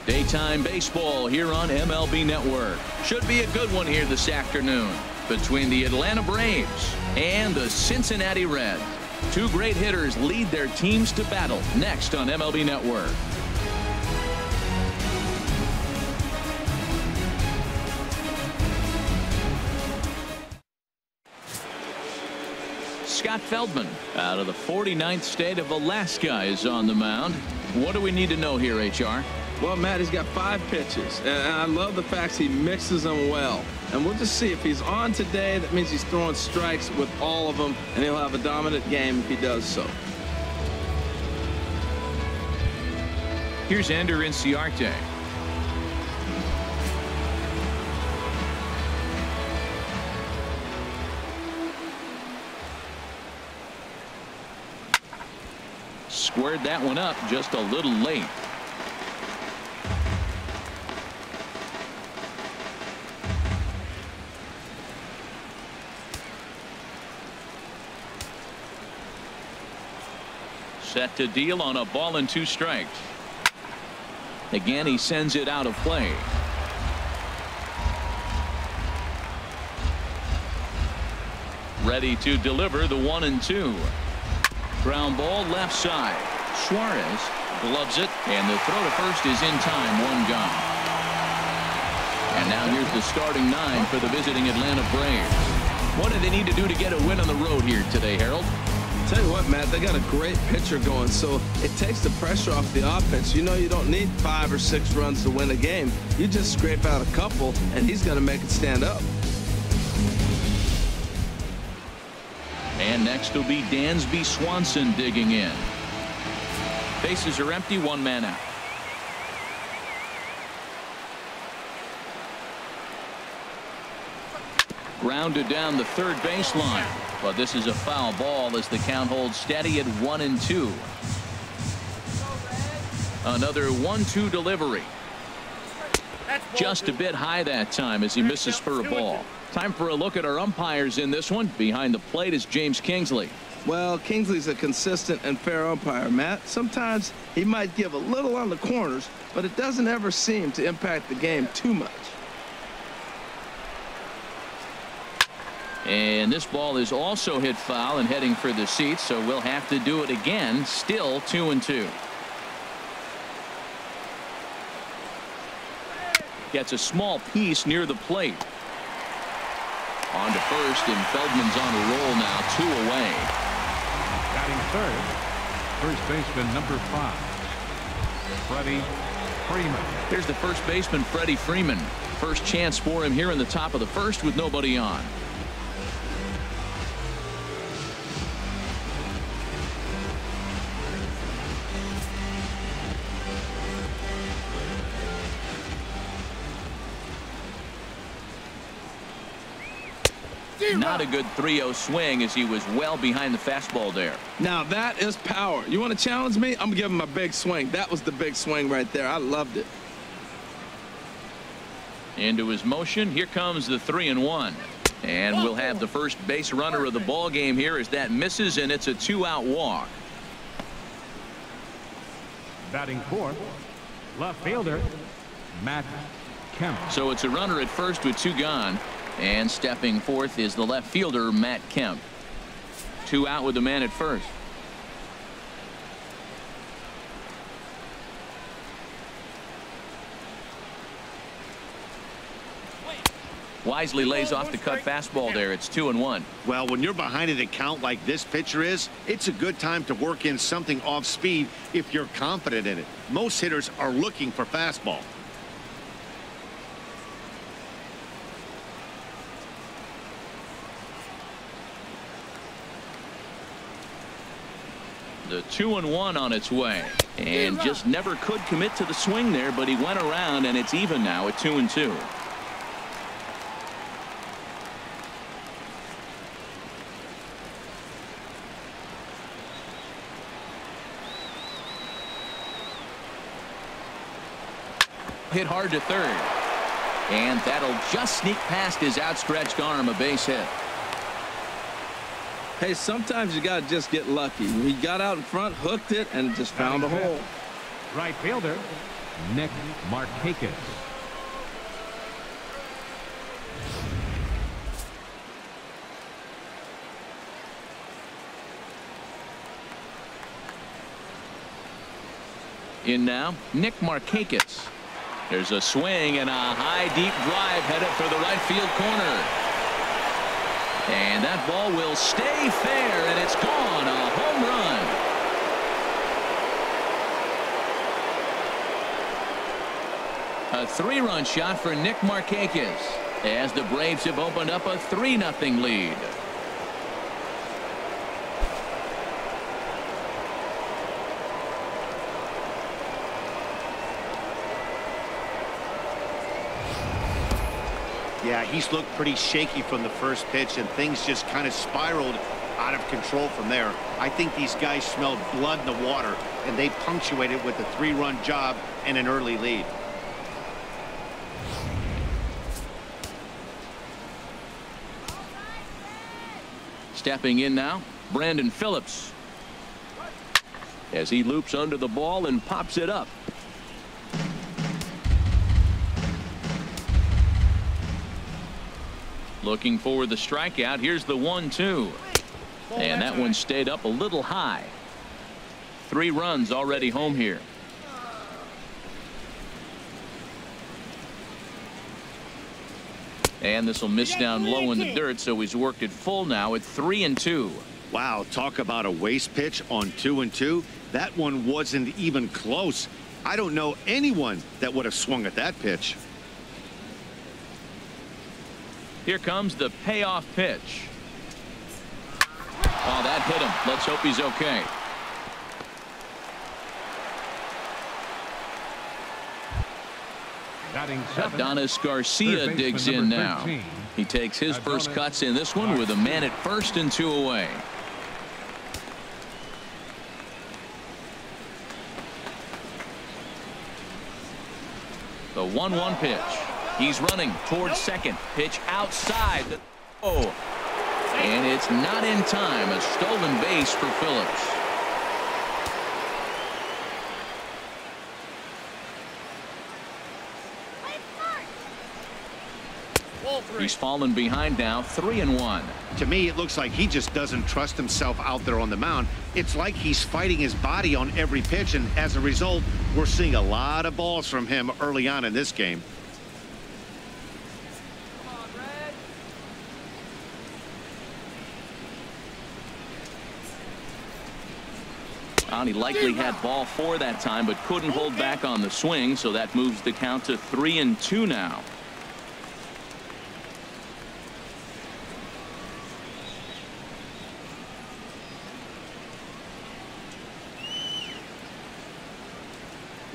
Daytime baseball here on MLB Network. Should be a good one here this afternoon between the Atlanta Braves and the Cincinnati Reds. Two great hitters lead their teams to battle next on MLB Network. Scott Feldman out of the 49th state of Alaska is on the mound. What do we need to know here, HR? Well, Matt, he's got 5 pitches, and I love the fact he mixes them well. And we'll just see if he's on today. That means he's throwing strikes with all of them, and he'll have a dominant game if he does so. Here's Ender Inciarte. Squared that one up just a little late. Set to deal on a ball and 2 strikes. Again, he sends it out of play. Ready to deliver the 1-2. Ground ball left side. Suarez gloves it, and the throw to first is in time. 1 gone. And now here's the starting 9 for the visiting Atlanta Braves. What do they need to do to get a win on the road here today, Harold? Tell you what, Matt, they got a great pitcher going, so it takes the pressure off the offense. You know you don't need 5 or 6 runs to win a game. You just scrape out a couple, and he's going to make it stand up. And next will be Dansby Swanson digging in. Bases are empty, 1 man out. Grounded down the third baseline. But this is a foul ball as the count holds steady at 1-2. Another 1-2 delivery. Just a bit high that time as he misses for a ball. Time for a look at our umpires in this one. Behind the plate is James Kingsley. Well, Kingsley's a consistent and fair umpire, Matt. Sometimes he might give a little on the corners, but it doesn't ever seem to impact the game too much. And this ball is also hit foul and heading for the seats, so we'll have to do it again. Still 2-2. Gets a small piece near the plate. On to first, and Feldman's on a roll now. 2 away. Batting third, first baseman number 5, Freddie Freeman. Here's the first baseman, Freddie Freeman. First chance for him here in the top of the first with nobody on. Not a good 3-0 swing as he was well behind the fastball there. Now that is power. You want to challenge me? I'm going to give him a big swing. That was the big swing right there. I loved it. Into his motion. Here comes the 3-1. And we'll have the first base runner of the ball game here as that misses, and it's a 2-out walk. Batting fourth, left fielder Matt Kemp. So it's a runner at first with 2 gone. And stepping forth is the left fielder, Matt Kemp. 2 out with the man at first. Wisely lays off the cut fastball there. It's 2-1. Well, when you're behind an account like this pitcher is, it's a good time to work in something off speed if you're confident in it. Most hitters are looking for fastball. The 2-1 on its way, and just never could commit to the swing there, but he went around, and it's even now at 2-2. Hit hard to third, and that'll just sneak past his outstretched arm. A base hit. Hey, sometimes you got to just get lucky. He got out in front, hooked it, and just found a hole. Right fielder Nick Markakis. In now, Nick Markakis. There's a swing and a high deep drive headed for the right field corner. And that ball will stay fair, and it's gone. A home run. A 3-run shot for Nick Markakis as the Braves have opened up a 3-0 lead. Yeah, he's looked pretty shaky from the first pitch, and things just kind of spiraled out of control from there. I think these guys smelled blood in the water, and they punctuated with a 3-run job and an early lead. Stepping in now, Brandon Phillips, as he loops under the ball and pops it up. Looking for the strikeout. Here's the 1-2. And that one stayed up a little high. 3 runs already home here. And this will miss down low in the dirt, so he's worked it full now at 3-2. Wow, talk about a waste pitch on 2-2. That one wasn't even close. I don't know anyone that would have swung at that pitch. Here comes the payoff pitch. Oh, that hit him. Let's hope he's okay. Adonis Garcia digs in now. He takes his first cuts in this one with a man at first and 2 away. The 1-1 pitch. He's running towards second. Pitch outside. Oh, and it's not in time. A stolen base for Phillips. He's fallen behind now, 3-1. To me, it looks like he just doesn't trust himself out there on the mound. It's like he's fighting his body on every pitch, and as a result, we're seeing a lot of balls from him early on in this game. He likely had ball 4 that time, but couldn't hold back on the swing, so that moves the count to 3-2 now.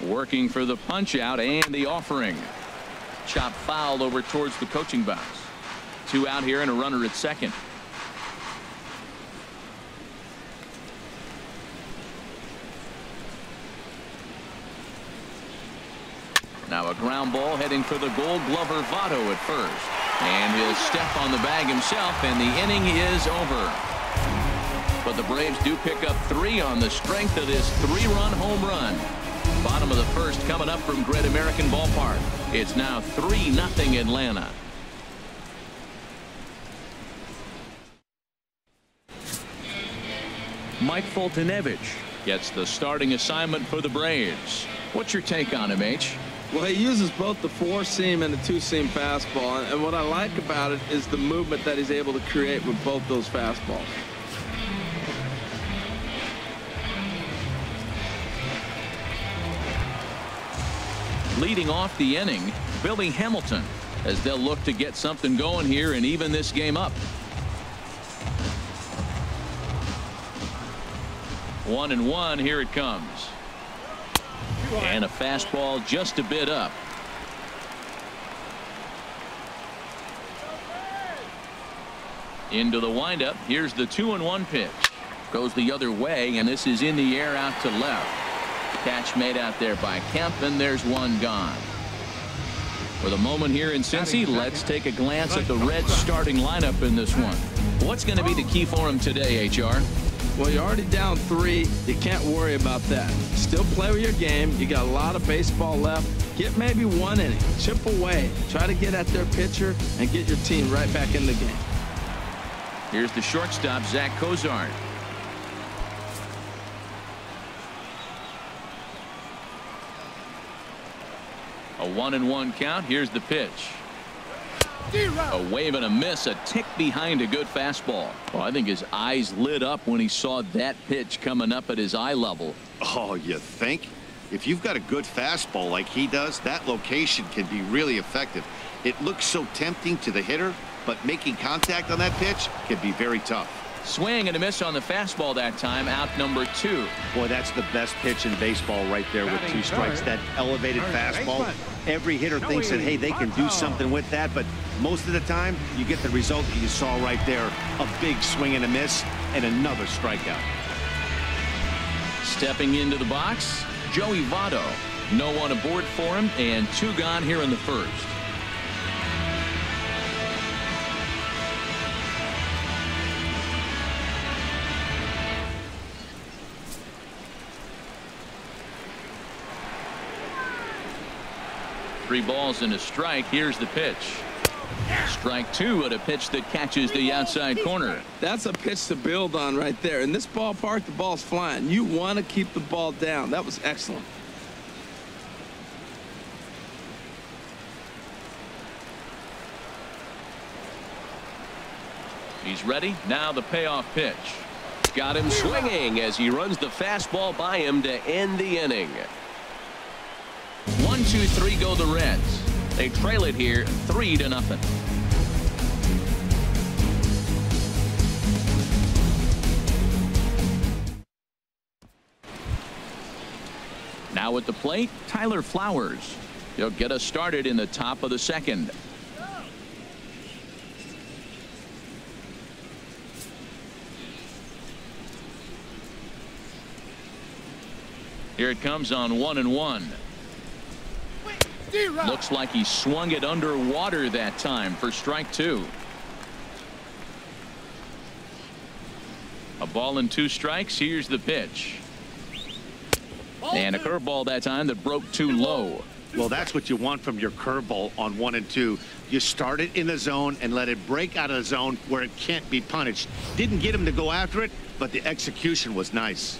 Working for the punch out and the offering. Chop fouled over towards the coaching box. 2 out here and a runner at second. Now a ground ball heading for the Gold Glover Votto at first. And he'll step on the bag himself, and the inning is over. But the Braves do pick up 3 on the strength of this 3-run home run. Bottom of the first coming up from Great American Ballpark. It's now 3-0 Atlanta. Mike Foltynewicz gets the starting assignment for the Braves. What's your take on him, H? Well, he uses both the 4-seam and the 2-seam fastball, and what I like about it is the movement that he's able to create with both those fastballs. Leading off the inning, Billy Hamilton, as they'll look to get something going here and even this game up. 1-1, here it comes. And a fastball just a bit up. Into the windup. Here's the 2-1 pitch. Goes the other way, and this is in the air out to left. Catch made out there by Kemp, and there's one gone. For the moment here in Cincy, let's take a glance at the Reds starting lineup in this one. What's going to be the key for him today, HR? Well, you're already down 3. You can't worry about that. Still play with your game. You got a lot of baseball left. Get maybe 1 inning. Chip away. Try to get at their pitcher and get your team right back in the game. Here's the shortstop, Zack Cozart. A 1-1 count. Here's the pitch. A wave and a miss, a tick behind a good fastball. Well, I think his eyes lit up when he saw that pitch coming up at his eye level. Oh, you think? If you've got a good fastball like he does, that location can be really effective. It looks so tempting to the hitter, but making contact on that pitch can be very tough. Swing and a miss on the fastball that time. Out number 2. Boy, that's the best pitch in baseball right there with 2 strikes. That elevated fastball. Every hitter thinks that, hey, they can do something with that, but most of the time you get the result that you saw right there. A big swing and a miss and another strikeout. Stepping into the box, Joey Votto. No one aboard for him, and 2 gone here in the first. Three balls and a strike. Here's the pitch. Strike 2 at a pitch that catches the outside corner. That's a pitch to build on right there. In this ballpark, the ball's flying. You want to keep the ball down. That was excellent. He's ready. Now the payoff pitch. Got him swinging as he runs the fastball by him to end the inning. 1-2-3 go the Reds. They trail it here 3-0. Now at the plate, Tyler Flowers. He'll get us started in the top of the second. Here it comes on 1-1. Looks like he swung it underwater that time for strike 2. A ball and 2 strikes. Here's the pitch. And a curveball that time that broke too low. Well, that's what you want from your curveball on 1 and 2. You start it in the zone and let it break out of the zone where it can't be punished. Didn't get him to go after it, but the execution was nice.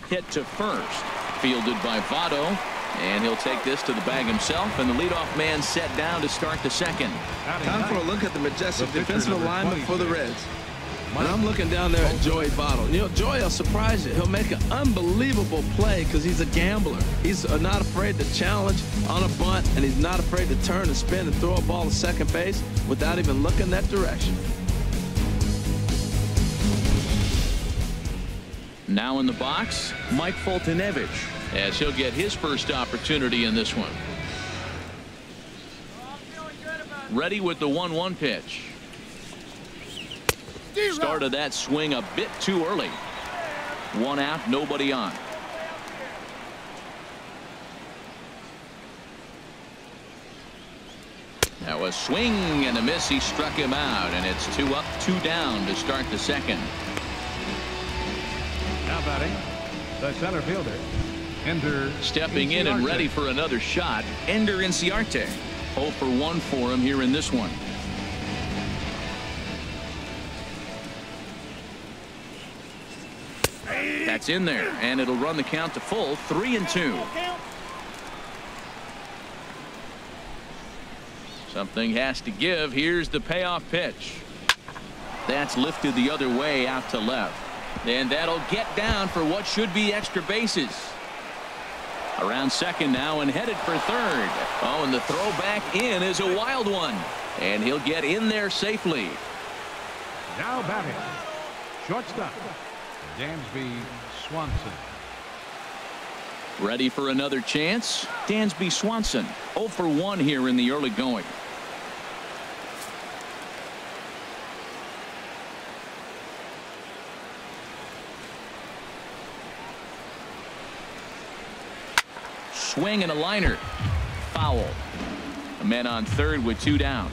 Hit to first. Fielded by Votto. And he'll take this to the bag himself. And the leadoff man set down to start the second. Time for a look at the majestic defensive alignment for the Reds. And I'm looking down there at Joey Votto. You know, Joey will surprise you. He'll make an unbelievable play because he's a gambler. He's not afraid to challenge on a bunt, and he's not afraid to turn and spin and throw a ball to second base without even looking that direction. Now in the box, Mike Foltynewicz, as he'll get his first opportunity in this one. Ready with the 1-1 pitch. Started that swing a bit too early. 1 out, nobody on. Now a swing and a miss. He struck him out, and it's 2 up, 2 down to start the second. Now batting, the center fielder, Ender. Stepping in and ready for another shot, Ender Inciarte. 0 for 1 for him here in this one. That's in there, and it'll run the count to full. 3-2. Something has to give. Here's the payoff pitch. That's lifted the other way out to left. And that'll get down for what should be extra bases. Around second now and headed for third. Oh, and the throw back in is a wild one. And he'll get in there safely. Now batting, shortstop, Dansby Swanson. Ready for another chance? Dansby Swanson. 0 for 1 here in the early going. Swing and a liner. Foul. A man on third with 2 down.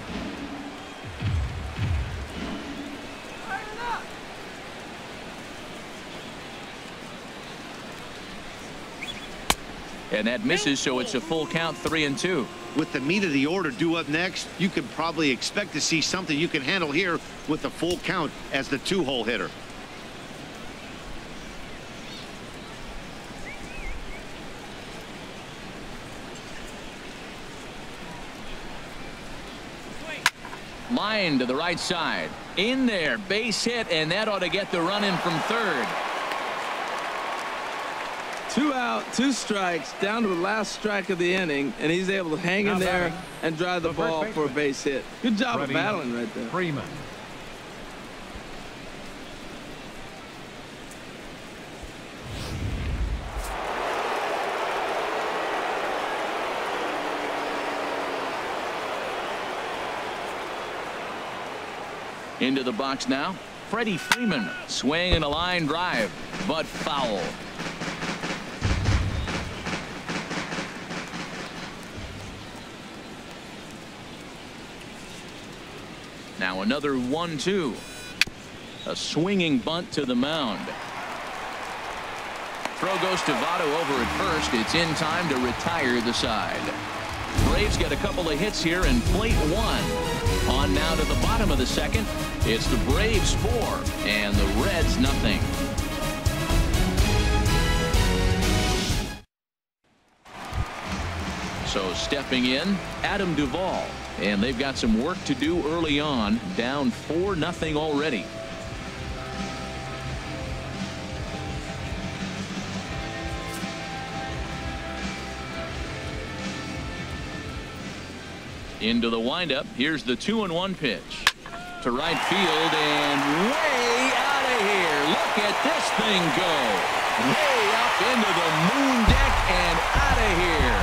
And that misses, so it's a full count, 3-2. With the meat of the order due up next, you can probably expect to see something you can handle here with the full count as the 2-hole hitter. Line to the right side. In there, base hit, and that ought to get the run in from third. 2 out, 2 strikes, down to the last strike of the inning, and he's able to hang in there and drive the ball for a base hit. Good job of battling right there. Freeman. Into the box now. Freddie Freeman swinging a line drive, but foul. Now another 1-2. A swinging bunt to the mound. Throw goes to Votto over at first. It's in time to retire the side. Braves get a couple of hits here in plate 1. On now to the bottom of the second. It's the Braves 4 and the Reds nothing. So stepping in, Adam Duvall. And they've got some work to do early on, down 4-0 already. Into the windup. Here's the 2-1 pitch to right field and way out of here. Look at this thing go. Way up into the moon deck and out of here.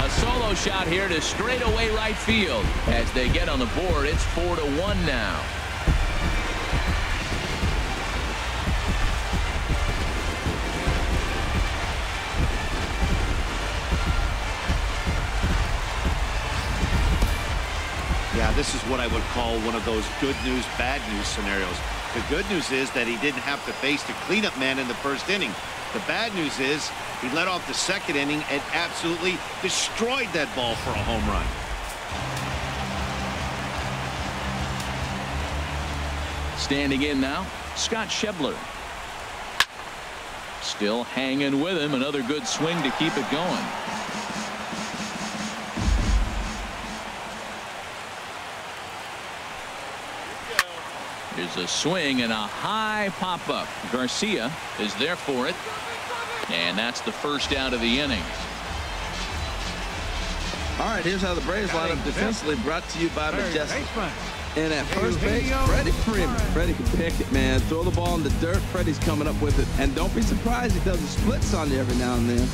A solo shot here to straightaway right field. As they get on the board, it's 4-1 now. Yeah, this is what I would call one of those good news, bad news scenarios. The good news is that he didn't have to face the cleanup man in the first inning. The bad news is he led off the second inning and absolutely destroyed that ball for a home run. Standing in now, Scott Schebler. Still hanging with him. Another good swing to keep it going. There's a swing and a high pop-up. Garcia is there for it. And that's the first out of the innings. All right, here's how the Braves line up defensively, brought to you by Majestic. And at first base, Freddie Freeman. Freddie can pick it, man. Throw the ball in the dirt. Freddie's coming up with it. And don't be surprised he does the splits on you every now and then.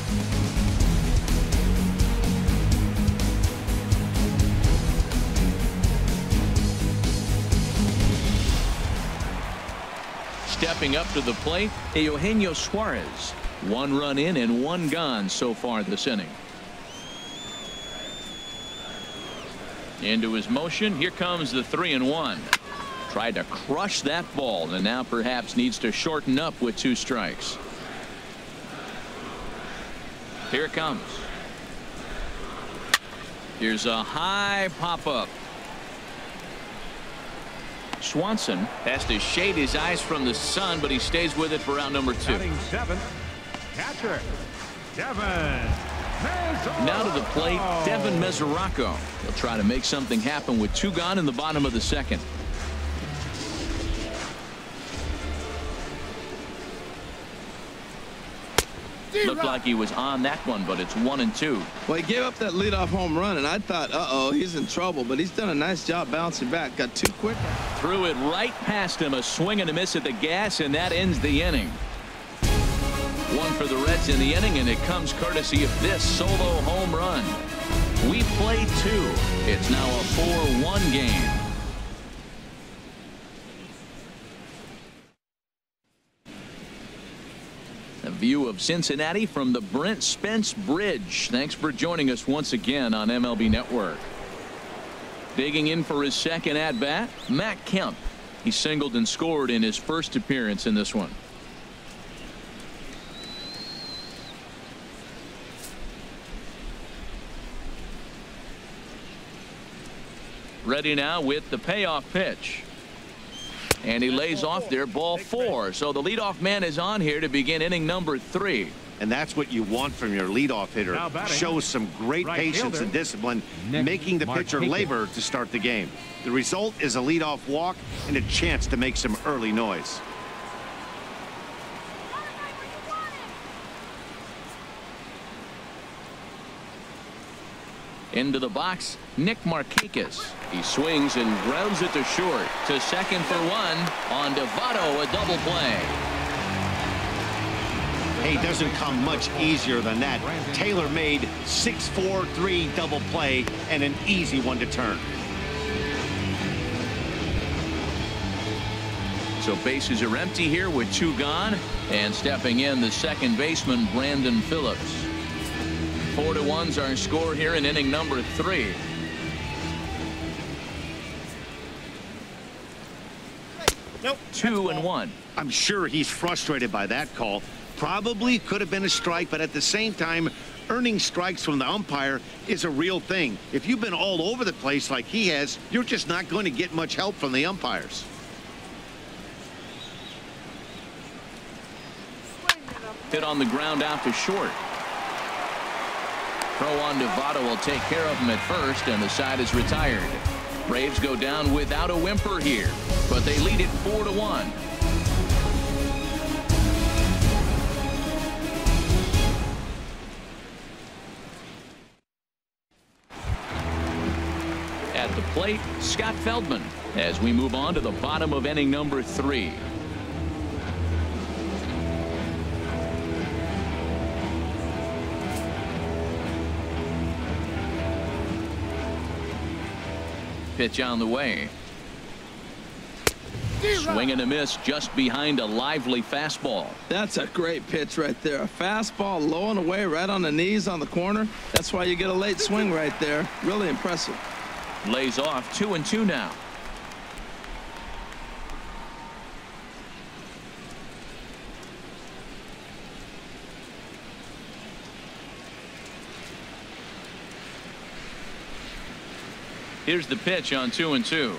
Stepping up to the plate, Eugenio Suarez. 1 run in and 1 gone so far this inning. Into his motion. Here comes the 3-1. Tried to crush that ball and now perhaps needs to shorten up with 2 strikes. Here it comes. Here's a high pop-up. Swanson has to shade his eyes from the sun, but he stays with it for round number 2. Batting 7th, catcher, Devin. Now to the plate, Devin Mesoraco. He'll try to make something happen with 2 gone in the bottom of the second. Looked like he was on that one, but it's 1-2. Well, he gave up that leadoff home run, and I thought, uh-oh, he's in trouble. But he's done a nice job bouncing back. Got 2 quick. Threw it right past him. A swing and a miss at the gas, and that ends the inning. 1 for the Reds in the inning, and it comes courtesy of this solo home run. We play 2. It's now a 4-1 game. A view of Cincinnati from the Brent Spence Bridge. Thanks for joining us once again on MLB Network. Digging in for his second at-bat, Kemp. He singled and scored in his first appearance in this one. Ready now with the payoff pitch. And he lays off there, ball 4. So the leadoff man is on here to begin inning number 3. And that's what you want from your leadoff hitter. Shows some great patience and discipline, making the pitcher labor to start the game. The result is a leadoff walk and a chance to make some early noise. Into the box, Nick Markakis. He swings and grounds it to short. To second for 1. On to Votto, a double play. Hey, doesn't come much easier than that. Tailor-made 6-4-3 double play and an easy one to turn. So bases are empty here with 2 gone. And stepping in, the second baseman, Brandon Phillips. 4-1's our score here in inning number 3. Nope. 2-1. I'm sure he's frustrated by that call. Probably could have been a strike, but at the same time, earning strikes from the umpire is a real thing. If you've been all over the place like he has, you're just not going to get much help from the umpires. Hit on the ground out to short. Throw on to Votto will take care of him at first, and the side is retired. Braves go down without a whimper here, but they lead it 4-1. At the plate, Scott Feldman, as we move on to the bottom of inning number 3. Pitch on the way. Swing and a miss just behind a lively fastball. That's a great pitch right there. A fastball low and away right on the knees on the corner. That's why you get a late swing right there. Really impressive. Lays off 2-2 now. Here's the pitch on 2-2.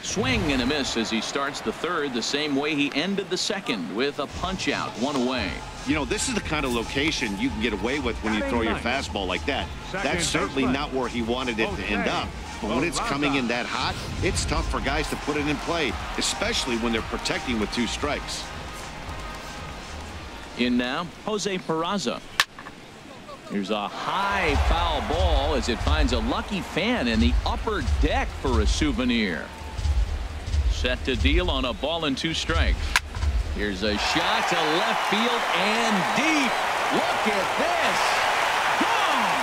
Swing and a miss as he starts the third the same way he ended the second, with a punch out, 1 away. You know, this is the kind of location you can get away with when you throw your fastball like that. That's certainly not where he wanted it to end up. But when it's coming in that hot, it's tough for guys to put it in play, especially when they're protecting with 2 strikes. In now, Jose Peraza. Here's a high foul ball as it finds a lucky fan in the upper deck for a souvenir. Set to deal on a ball and 2 strikes. Here's a shot to left field and deep. Look at this. Gone.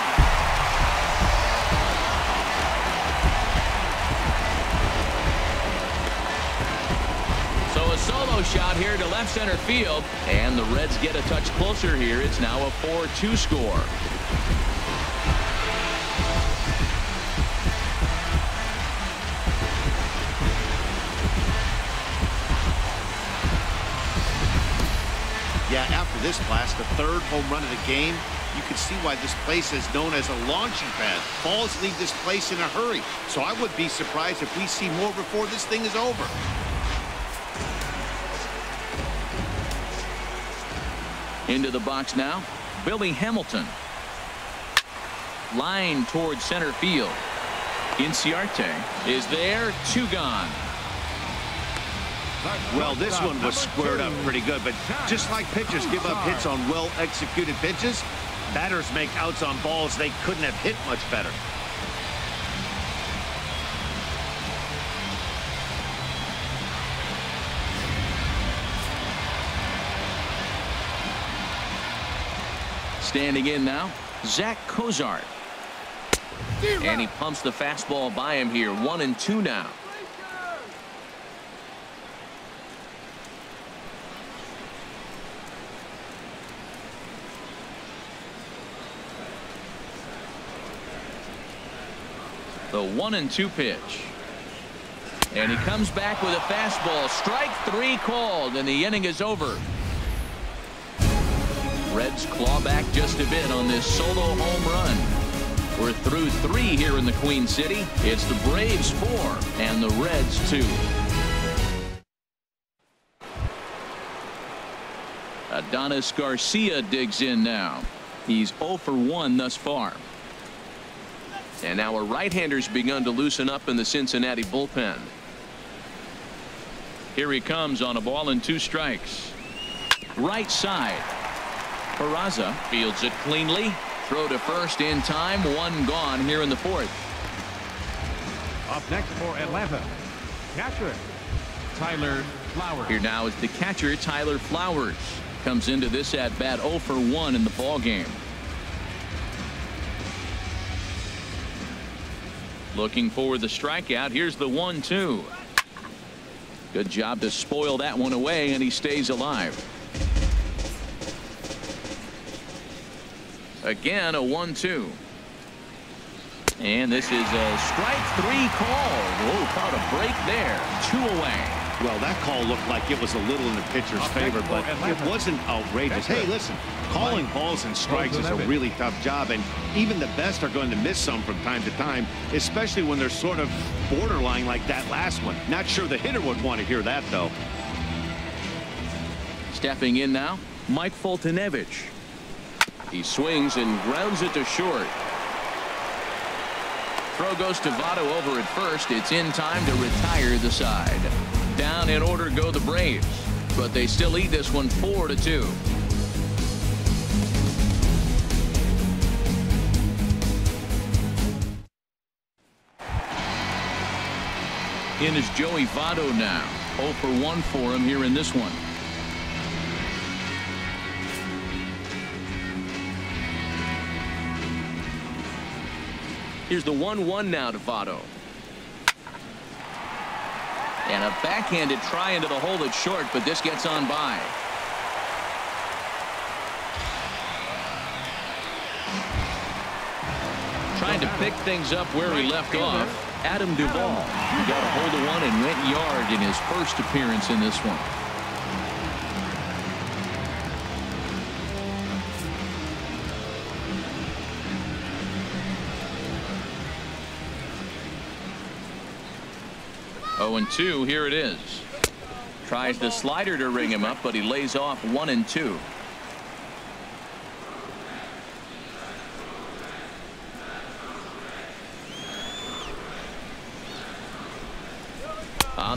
So a solo shot here to left center field, and the Reds get a touch closer here. It's now a 4-2 score. Yeah, after this blast, the 3rd home run of the game, you can see why this place is known as a launching pad. Balls leave this place in a hurry, so I would be surprised if we see more before this thing is over. Into the box now, Billy Hamilton. Line towards center field. Inciarte is there, 2 gone. Well, this one was squared up pretty good, but just like pitchers give up hits on well-executed pitches, batters make outs on balls they couldn't have hit much better. Standing in now, Zack Cozart. And he pumps the fastball by him here, 1-2 now. The 1-2 pitch. And he comes back with a fastball. Strike 3 called, and the inning is over. Reds claw back just a bit on this solo home run. We're through 3 here in the Queen City. It's the Braves 4 and the Reds 2. Adonis Garcia digs in now. He's 0 for 1 thus far. And now a right-hander's begun to loosen up in the Cincinnati bullpen. Here he comes on a ball and 2 strikes. Right side. Peraza fields it cleanly. Throw to first in time. 1 gone here in the 4th. Up next for Atlanta, catcher Tyler Flowers. Here now is the catcher Tyler Flowers. Comes into this at bat 0 for 1 in the ball game. Looking for the strikeout. Here's the 1-2. Good job to spoil that one away, and he stays alive. Again, a 1-2. And this is a strike 3 call. Oh, caught a break there. 2 away. Well, that call looked like it was a little in the pitcher's favor, but it wasn't outrageous. Hey, listen, calling balls and strikes is a really tough job, and even the best are going to miss some from time to time, especially when they're sort of borderline like that last one. Not sure the hitter would want to hear that, though. Stepping in now, Mike Foltynewicz. He swings and grounds it to short. Throw goes to Votto over at first. It's in time to retire the side. Down in order go the Braves, but they still lead this one 4-2. In is Joey Votto now. 0 for 1 for him here in this one. Here's the 1-1 now to Votto. And a backhanded try into the hole that's short, but this gets on by. Trying to pick things up where he left off. Adam Duvall. He got a hold of one and went yard in his first appearance in this one. Oh, and 2. Here it is. Tries the slider to ring him up, but he lays off 1 and 2.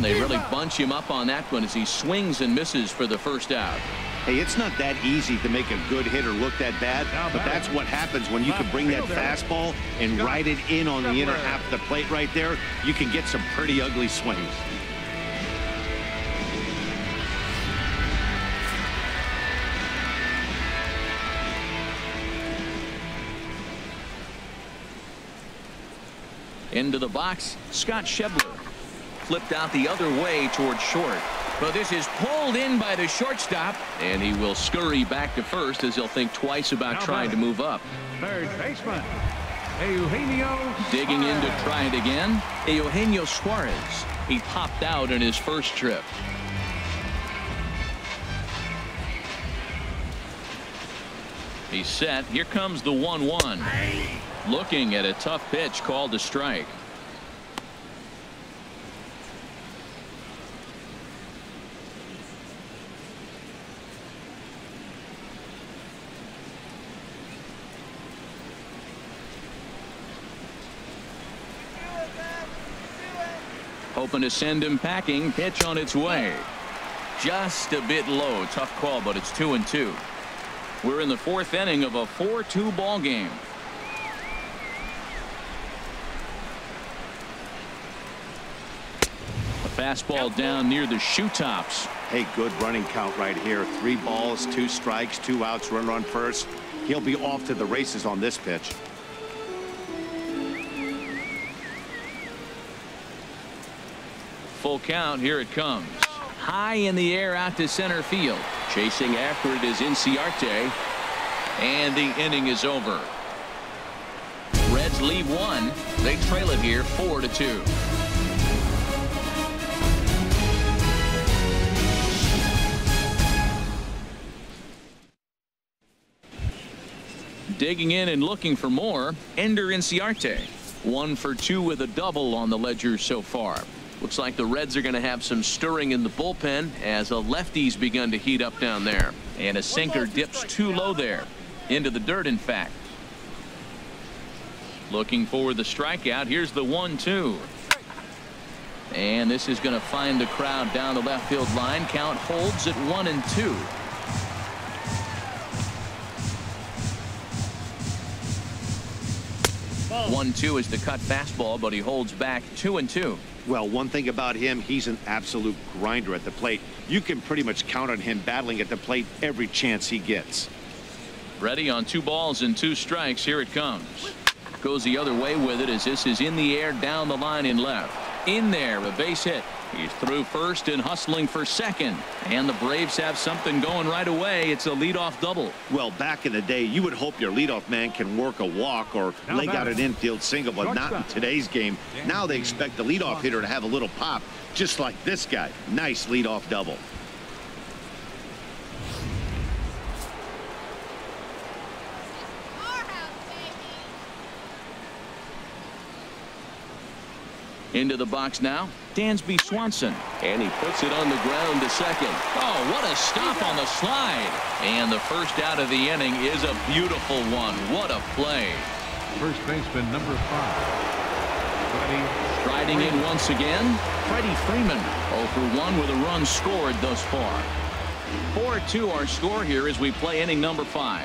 They really bunch him up on that one as he swings and misses for the first out. Hey, it's not that easy to make a good hitter look that bad, but that's what happens when you can bring that fastball and ride it in on the inner half of the plate right there. You can get some pretty ugly swings. Into the box, Scott Schebler. Flipped out the other way towards short. But this is pulled in by the shortstop, and he will scurry back to first as he'll think twice about trying to move up. Third baseman, Eugenio digging in to try it again. Eugenio Suarez. He popped out in his first trip. He's set. Here comes the 1-1. Looking at a tough pitch called a strike. Hoping to send him packing. Pitch on its way. Just a bit low. Tough call, but it's 2-2. We're in the 4th inning of a 4-2 ball game. A fastball down near the shoe tops. Hey, good running count right here. 3 balls, 2 strikes, 2 outs, runner on first. He'll be off to the races on this pitch. Full count. Here it comes. High in the air out to center field. Chasing after it is Inciarte. And the inning is over. Reds leave 1. They trail it here 4-2. Digging in and looking for more, Ender Inciarte. 1 for 2 with a double on the ledger so far. Looks like the Reds are going to have some stirring in the bullpen as a lefty's begun to heat up down there. And a sinker dips too low there. Into the dirt, in fact. Looking for the strikeout. Here's the 1-2. And this is going to find the crowd down the left field line. Count holds at 1-2. 1-2 is the cut fastball, but he holds back 2-2. Well, one thing about him, he's an absolute grinder at the plate. You can pretty much count on him battling at the plate every chance he gets. Ready on 2 balls and 2 strikes. Here it comes. Goes the other way with it as this is in the air down the line in left. In there, a base hit. He's through first and hustling for second. And the Braves have something going right away. It's a leadoff double. Well, back in the day, you would hope your leadoff man can work a walk or leg out an infield single, but not in today's game. Now they expect the leadoff hitter to have a little pop, just like this guy. Nice leadoff double. Into the box now, Dansby Swanson. And he puts it on the ground to second. Oh, what a stop on the slide. And the first out of the inning is a beautiful one. What a play. First baseman number 5. Striding in once again, Freddie Freeman. 0 for 1 with a run scored thus far. 4-2 our score here as we play inning number 5.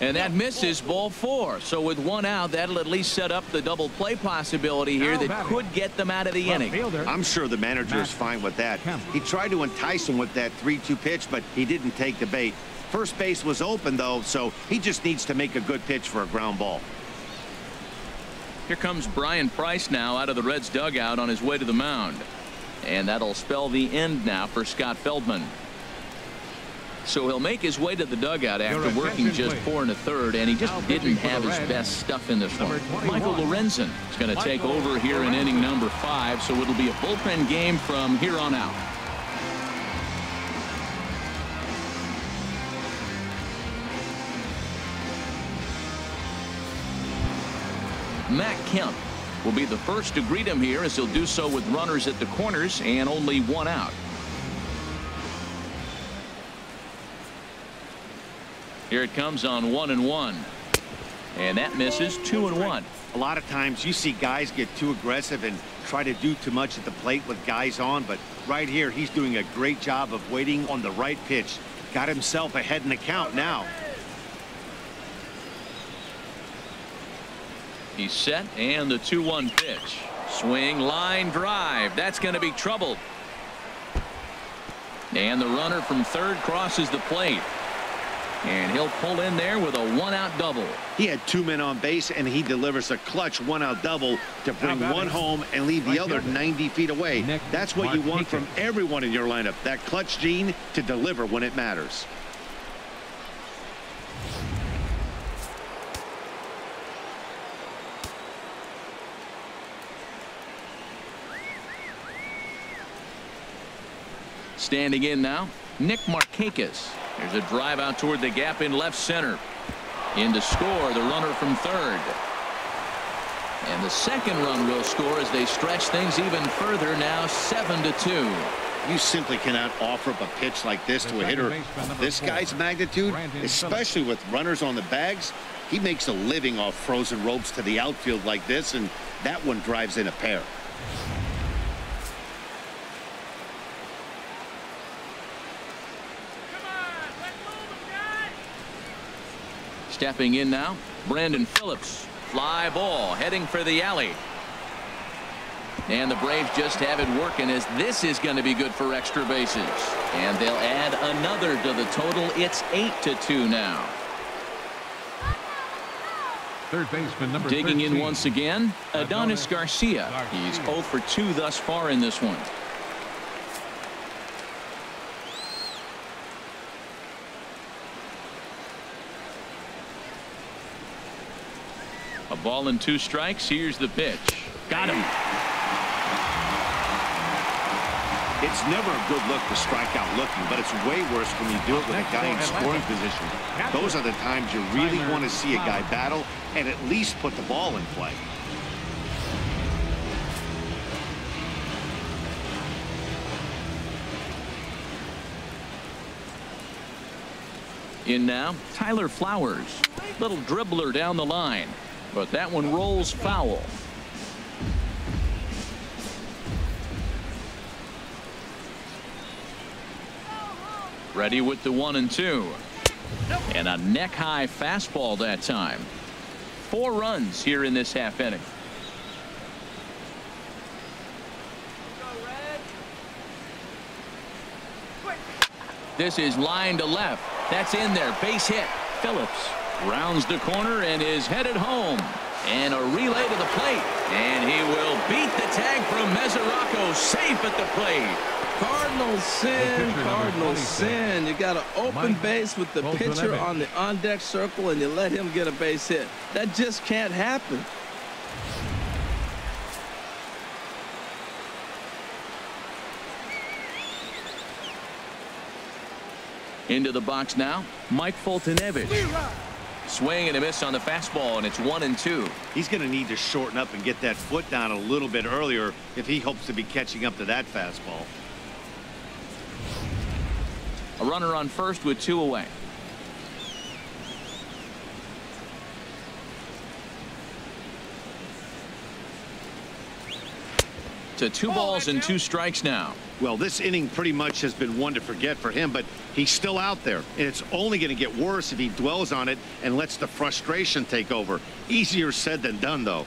And that misses, ball 4. So with 1 out, that'll at least set up the double play possibility here that could get them out of the inning. I'm sure the manager is fine with that. He tried to entice him with that 3-2 pitch, but he didn't take the bait. First base was open, though, so he just needs to make a good pitch for a ground ball. Here comes Brian Price now out of the Reds dugout on his way to the mound. And that'll spell the end now for Scott Feldman. So he'll make his way to the dugout after working just 4 1/3, and he just didn't have his best stuff in this one. Michael Lorenzen is going to take over here in inning number 5, so it'll be a bullpen game from here on out. Matt Kemp will be the first to greet him here as he'll do so with runners at the corners and only 1 out. Here it comes on 1-1. And that misses 2-1. A lot of times you see guys get too aggressive and try to do too much at the plate with guys on, but right here he's doing a great job of waiting on the right pitch. Got himself ahead in the count now. He's set, and the 2-1 pitch. Swing, line drive. That's going to be trouble. And the runner from third crosses the plate. And he'll pull in there with a 1-out double. He had 2 men on base, and he delivers a clutch 1-out double to bring one home and leave the other 90 feet away. That's what you want from everyone in your lineup, that clutch gene to deliver when it matters. Standing in now, Nick Markakis. There's a drive out toward the gap in left center. In to score, the runner from third. And the second run will score as they stretch things even further, now 7-2. You simply cannot offer up a pitch like this to a hitter of this guy's magnitude, especially with runners on the bags. He makes a living off frozen ropes to the outfield like this, and that one drives in a pair. Stepping in now, Brandon Phillips. Fly ball heading for the alley. And the Braves just have it working as this is going to be good for extra bases. And they'll add another to the total. It's 8-2 now. Third baseman number Digging 13. in once again, Adonis Garcia. He's 0 for 2 thus far in this one. A ball and 2 strikes. Here's the pitch. Got him. It's never a good look to strike out looking, but it's way worse when you do it with a guy in scoring position. Those are the times you really want to see a guy battle and at least put the ball in play. In now, Tyler Flowers. Little dribbler down the line, but that one rolls foul. Ready with the 1-2. And a neck-high fastball that time. 4 runs here in this half inning. This is line to left. That's in there. Base hit. Phillips rounds the corner and is headed home. And a relay to the plate. And he will beat the tag from Mesoraco. Safe at the plate. Cardinal sin, Cardinal sin. You got an open base with the pitcher on the on-deck circle, and you let him get a base hit. That just can't happen. Into the box now, Mike Foltynewicz. Swing and a miss on the fastball, and it's 1-2. He's going to need to shorten up and get that foot down a little bit earlier if he hopes to be catching up to that fastball. A runner on first with 2 away. To 2 balls and 2 strikes now. Well, this inning pretty much has been one to forget for him, but he's still out there, and it's only going to get worse if he dwells on it and lets the frustration take over. Easier said than done, though.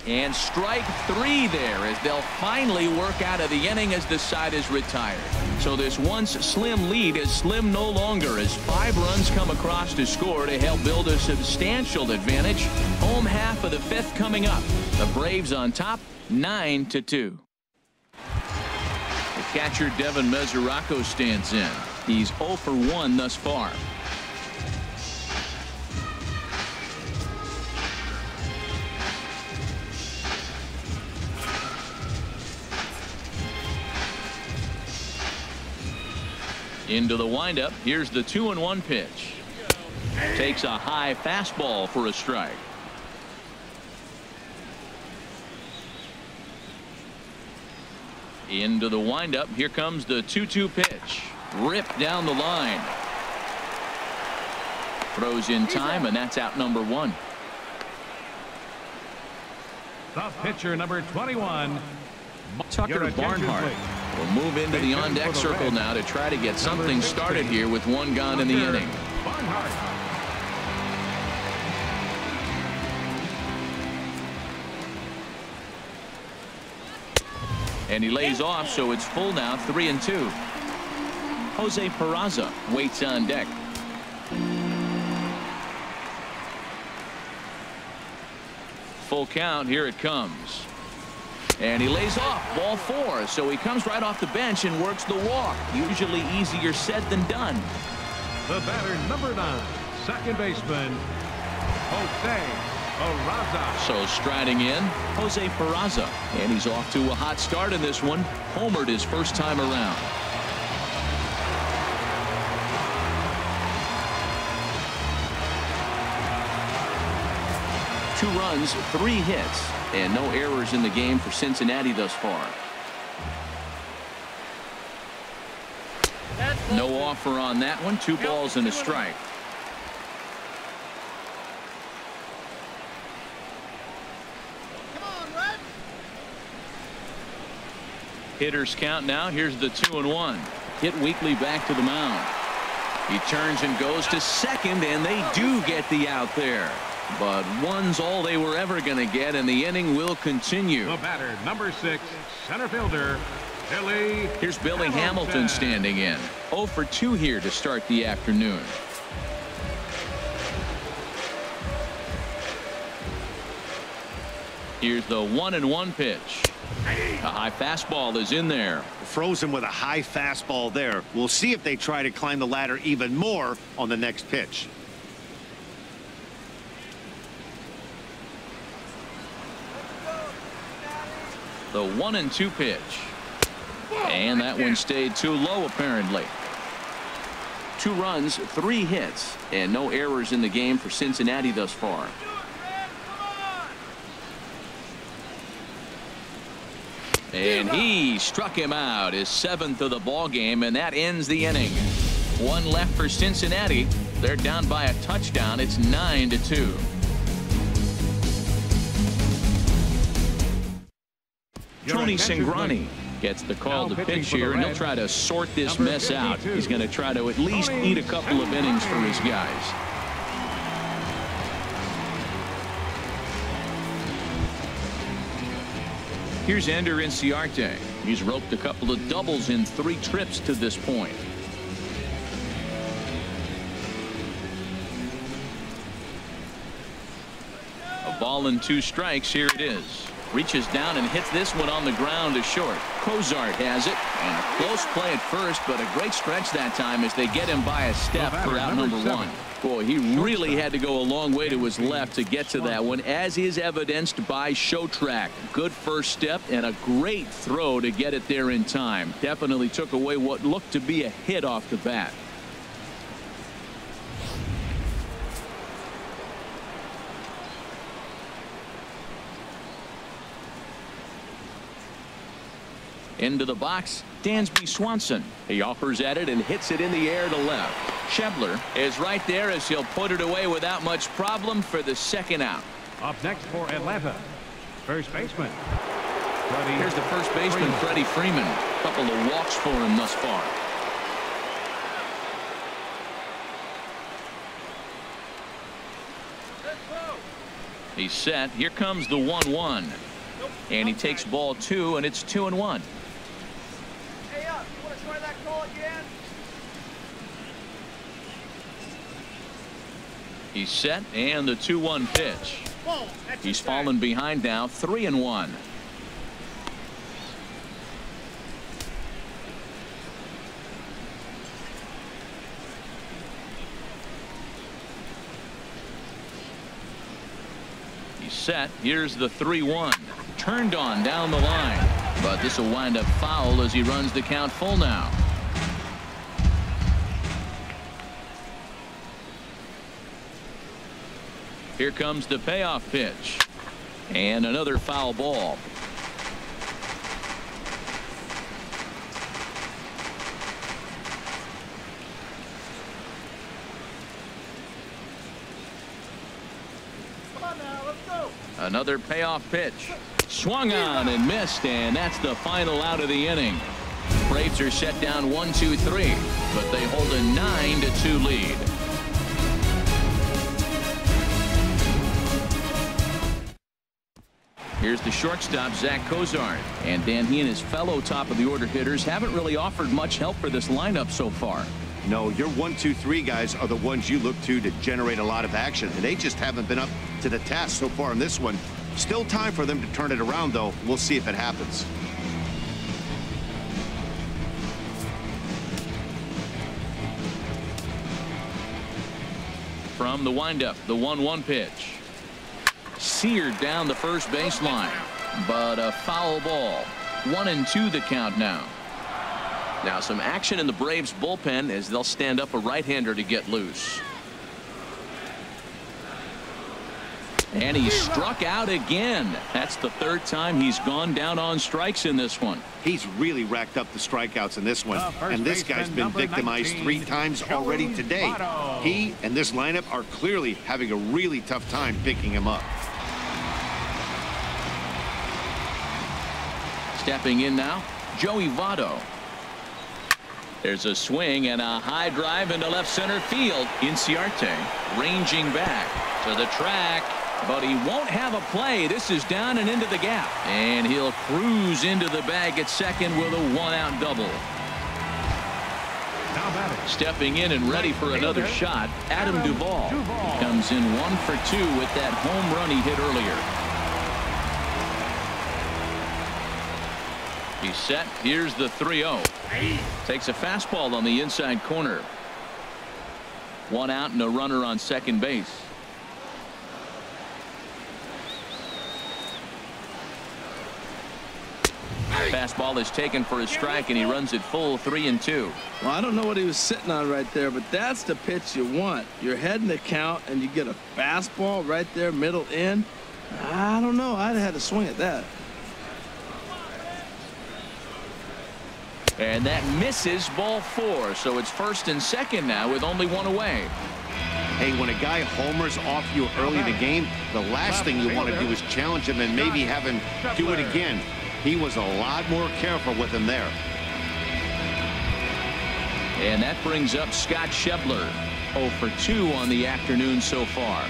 And strike 3 there as they'll finally work out of the inning as the side is retired. So this once slim lead is slim no longer as 5 runs come across to score to help build a substantial advantage. Home half of the 5th coming up. The Braves on top 9-2. The catcher Devin Mesoraco stands in. He's 0 for 1 thus far. Into the windup. Here's the 2-1 pitch. Takes a high fastball for a strike. Into the windup. Here comes the 2-2 pitch. Ripped down the line. Throws in time, and that's out number 1. The pitcher, number 21. Tucker Barnhart will move into the on-deck circle now to try to get something started here with 1 gone in the inning. And he lays off, so it's full now, 3-2. Jose Peraza waits on deck. Full count. Here it comes. And he lays off, ball 4, so he comes right off the bench and works the walk. Usually easier said than done. The batter, number 9, second baseman, Jose Peraza. So striding in, Jose Peraza. And he's off to a hot start in this one. Homered his first time around. Two runs, 3 hits, and no errors in the game for Cincinnati thus far. No offer on that one. 2 balls and a strike. Hitters count now. Here's the 2-1. Hit Weekly back to the mound. He turns and goes to second, and they do get the out there. But 1's all they were ever going to get, and the inning will continue. The batter, number 6, center fielder, Billy. Here's Billy Hamilton standing in. 0 for 2 here to start the afternoon. Here's the 1-1 pitch. A high fastball is in there. Frozen with a high fastball there. We'll see if they try to climb the ladder even more on the next pitch. The 1-2 pitch. And that one stayed too low, apparently. 2 runs, 3 hits, and no errors in the game for Cincinnati thus far. And he struck him out, his 7th of the ball game, and that ends the inning. 1 left for Cincinnati. They're down by a touchdown. It's 9-2. Tony Cingrani gets the call to pitch here, and he'll try to sort this mess out. He's going to try to at least eat a couple of innings for his guys. Here's Ender Inciarte. He's roped a couple of doubles in 3 trips to this point. A ball and 2 strikes. Here it is. Reaches down and hits this one on the ground to short. Cozart has it, and a close play at first, but a great stretch that time as they get him by a step for out number 1. Boy, he really had to go a long way to his left to get to that one, as is evidenced by Show Track. Good first step and a great throw to get it there in time. Definitely took away what looked to be a hit off the bat. Into the box, Dansby Swanson. He offers at it and hits it in the air to left. Schebler is right there as he'll put it away without much problem for the 2nd out. Up next for Atlanta, first baseman. Here's the first baseman, Freddie Freeman. A couple of walks for him thus far. He's set. Here comes the 1-1. And he takes ball 2, and it's 2-1. He's set, and the 2-1 pitch. He's fallen behind now, 3-1. He's set. Here's the 3-1. Turned on down the line, but this will wind up foul as he runs the count full now. Here comes the payoff pitch, and another foul ball. Come on now, let's go. Another payoff pitch. Swung on and missed, and that's the final out of the inning. Braves are set down 1-2-3, but they hold a 9-2 lead. Here's the shortstop, Zack Cozart. And Dan, he and his fellow top of the order hitters haven't really offered much help for this lineup so far. No, your 1-2-3 guys are the ones you look to generate a lot of action, and they just haven't been up to the task so far in this one. Still time for them to turn it around, though. We'll see if it happens. From the windup, the 1-1 pitch. Seared down the first baseline, but a foul ball. 1-2 the count now. Now some action in the Braves bullpen as they'll stand up a right-hander to get loose. And he struck out again. That's the 3rd time he's gone down on strikes in this one. He's really racked up the strikeouts in this one, and this guy's been victimized 3 times already today. He and this lineup are clearly having a really tough time picking him up. Stepping in now, Joey Votto. There's a swing and a high drive into left center field. Inciarte ranging back to the track, but he won't have a play. This is down and into the gap, and he'll cruise into the bag at second with a 1-out double. Stepping in and ready for another shot, Adam Duvall. He comes in 1 for 2 with that home run he hit earlier. He's set. Here's the 3-0. Takes a fastball on the inside corner. 1 out and a runner on second base. Fastball is taken for a strike, and he runs it full 3-2. Well, I don't know what he was sitting on right there, but that's the pitch you want. You're heading the count, and you get a fastball right there, middle in. I don't know. I'd have had to swing at that. And that misses, ball 4. So it's first and second now with only one away. Hey, when a guy homers off you early in the game, the last thing you want to do is challenge him and maybe have him do it again. He was a lot more careful with him there. And that brings up Scott Schebler. 0 for 2 on the afternoon so far.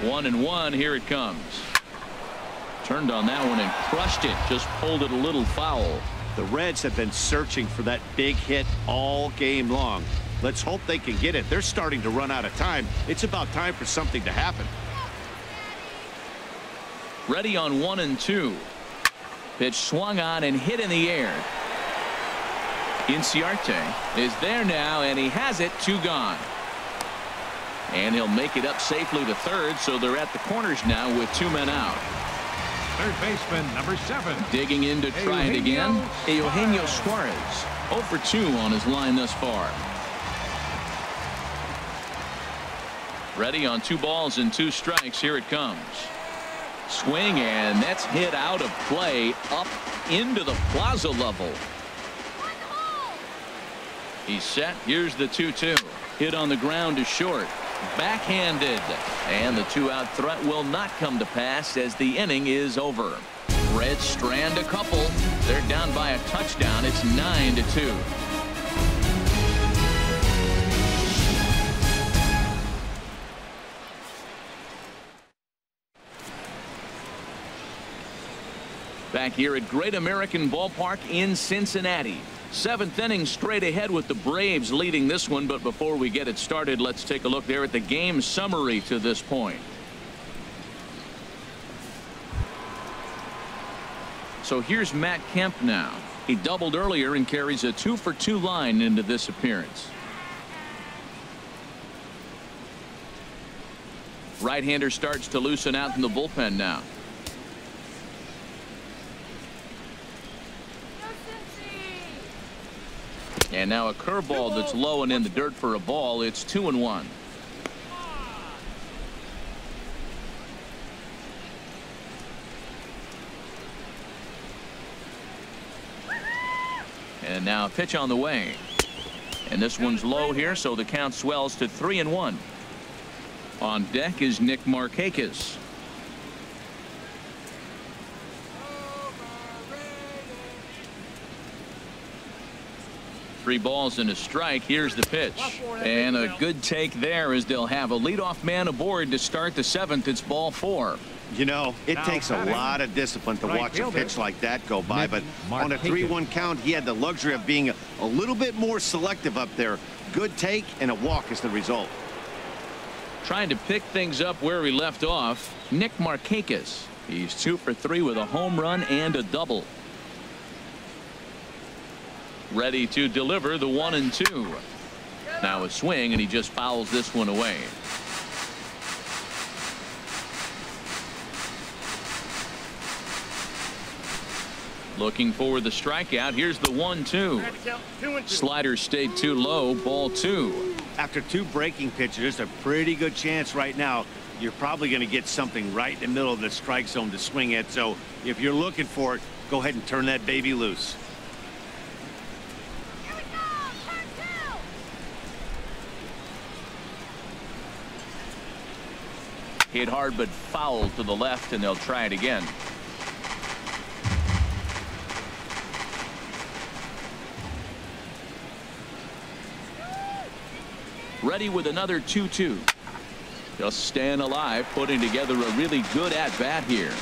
1-1. Here it comes. Turned on that one and crushed it. Just pulled it a little foul. The Reds have been searching for that big hit all game long. Let's hope they can get it. They're starting to run out of time. It's about time for something to happen. Ready on 1-2. Pitch swung on and hit in the air. Inciarte is there now, and he has it. 2 gone. And he'll make it up safely to third, so they're at the corners now with 2 men out. Third baseman, number 7. Digging in to try it again. Eugenio Suarez. 0 for 2 on his line thus far. Ready on 2 balls and 2 strikes. Here it comes. Swing, and that's hit out of play up into the plaza level. He's set. Here's the 2-2. Hit on the ground to short. Backhanded, and the 2-out threat will not come to pass as the inning is over. Reds strand a couple. They're down by a touchdown. It's 9-2. Back here at Great American Ballpark in Cincinnati. 7th inning straight ahead with the Braves leading this one. But before we get it started, let's take a look there at the game summary to this point. So here's Matt Kemp now. He doubled earlier and carries a 2 for 2 line into this appearance. Right-hander starts to loosen out in the bullpen now. And now a curveball that's low and in the dirt for a ball. It's 2-1. And now a pitch on the way. And this one's low here, so the count swells to 3-1. On deck is Nick Markakis. Three balls and a strike. Here's the pitch. And a good take there as they'll have a leadoff man aboard to start the 7th. It's ball 4. You know, it takes a lot of discipline to watch a pitch like that go by, but on a 3-1 count, he had the luxury of being a little bit more selective up there. Good take, and a walk is the result. Trying to pick things up where he left off, Nick Markakis. He's 2 for 3 with a home run and a double. Ready to deliver the 1-2. Now a swing, and he just fouls this one away. Looking for the strikeout. Here's the 1-2. Slider stayed too low. Ball 2. After 2 breaking pitches, there's a pretty good chance right now you're probably going to get something right in the middle of the strike zone to swing at. So if you're looking for it, go ahead and turn that baby loose. Hit hard but foul to the left, and they'll try it again. Ready with another 2-2. Just staying alive, putting together a really good at-bat here.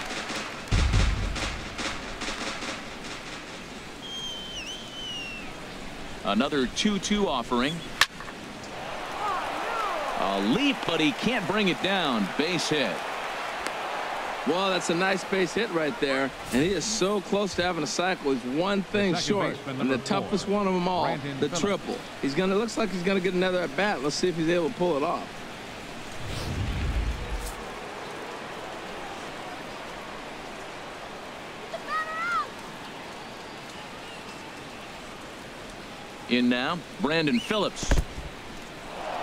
Another 2-2 offering. A leap, but he can't bring it down. Base hit. Well, that's a nice base hit right there, and he is so close to having a cycle. He's one thing short, and the toughest one of them all, the triple. He's gonna, looks like he's gonna get another at bat. Let's see if he's able to pull it off. In now, Brandon Phillips.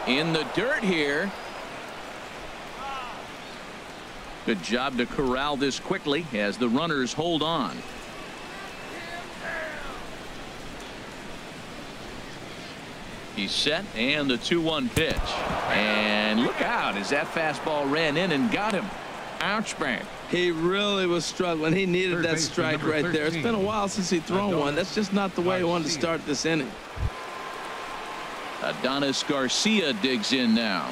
In the dirt here. Good job to corral this quickly as the runners hold on. He's set, and the 2-1 pitch. And look out as that fastball ran in and got him. Ouch, bang. He really was struggling. He needed that strike right there. It's been a while since he's thrown one. That's just not the way he wanted to start this inning. Adonis Garcia digs in now.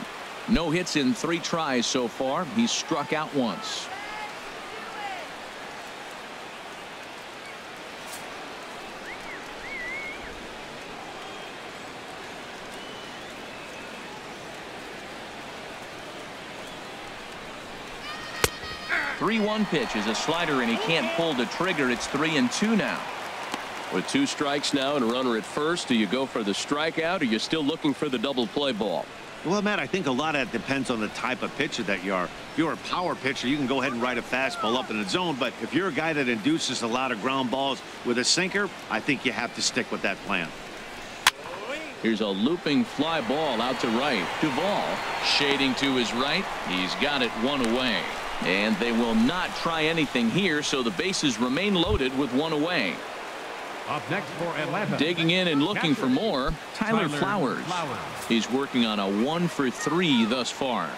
No hits in 3 tries so far. He's struck out once. .3-1 pitch is a slider, and he can't pull the trigger. It's 3-2 now. With 2 strikes now and a runner at first, do you go for the strikeout, or are you still looking for the double play ball? Well, Matt, I think a lot of that depends on the type of pitcher that you are. If you're a power pitcher, you can go ahead and ride a fastball up in the zone. But if you're a guy that induces a lot of ground balls with a sinker, I think you have to stick with that plan. Here's a looping fly ball out to right. Duvall shading to his right. He's got it 1 away. And they will not try anything here, so the bases remain loaded with 1 away. Up next for Atlanta. Digging in and looking for more, Tyler Flowers. He's working on a 1 for 3 thus far.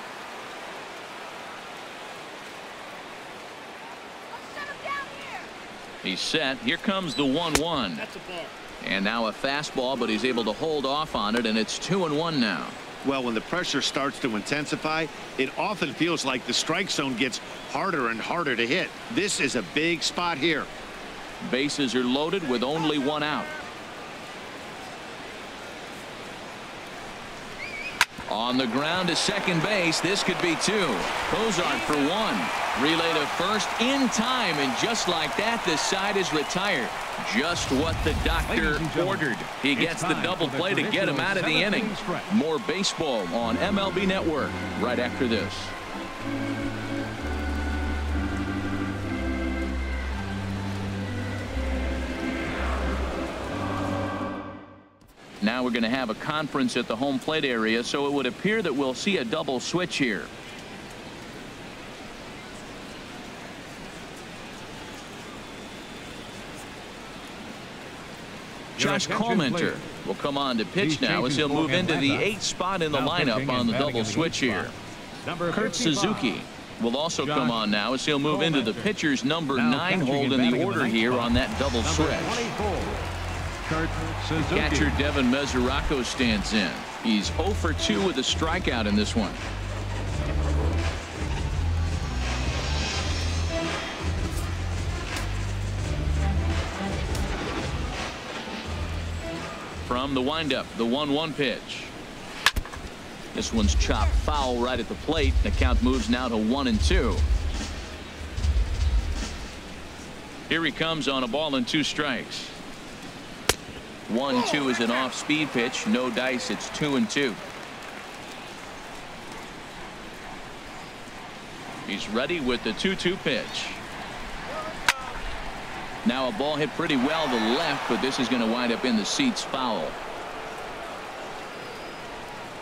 He's set. Here comes the 1-1. And now a fastball, but he's able to hold off on it, and it's 2-1 now. Well, when the pressure starts to intensify, it often feels like the strike zone gets harder and harder to hit. This is a big spot here. Bases are loaded with only 1 out. On the ground to second base. This could be 2. Cozart for 1. Relay to first in time, and just like that, the side is retired. Just what the doctor ordered. He gets the double play to get him out of the inning. More baseball on MLB Network right after this. Now we're going to have a conference at the home plate area, so it would appear that we'll see a double switch here. Josh Colmenter will come on to pitch now as he'll move into the 8th spot in the lineup on the double switch here. Kurt Suzuki will also come on now as he'll move into the pitcher's number 9 hold in the order here on that double switch. Catcher Devin Mesoraco stands in. He's 0 for 2 with a strikeout in this one. From the windup, the 1-1 pitch. This one's chopped foul right at the plate. The count moves now to 1-2. Here he comes on a ball and 2 strikes. 1-2 is an off-speed pitch. No dice. It's 2-2. He's ready with the 2-2 pitch. Now a ball hit pretty well to the left, but this is going to wind up in the seats foul.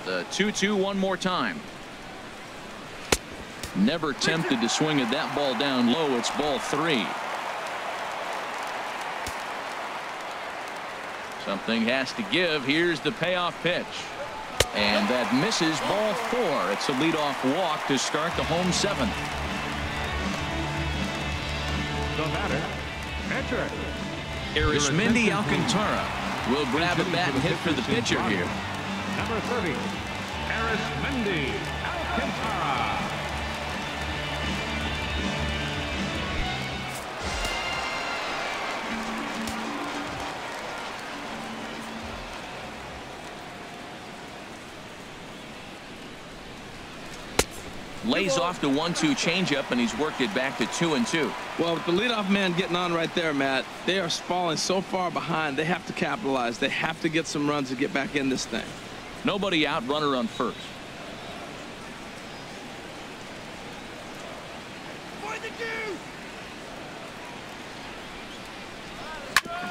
The 2-2 one more time. Never tempted to swing at that ball down low. It's ball 3. Something has to give. Here's the payoff pitch. And that misses, ball 4. It's a leadoff walk to start the home 7th. The batter, pitcher. Arismendi Alcantara will grab a bat and hit for the pitcher here. Number 30, Arismendi Alcantara. Lays off the 1-2 changeup, and he's worked it back to 2-2. Well, with the leadoff man getting on right there, Matt, they are falling so far behind. They have to capitalize. They have to get some runs to get back in this thing. Nobody out, runner on first.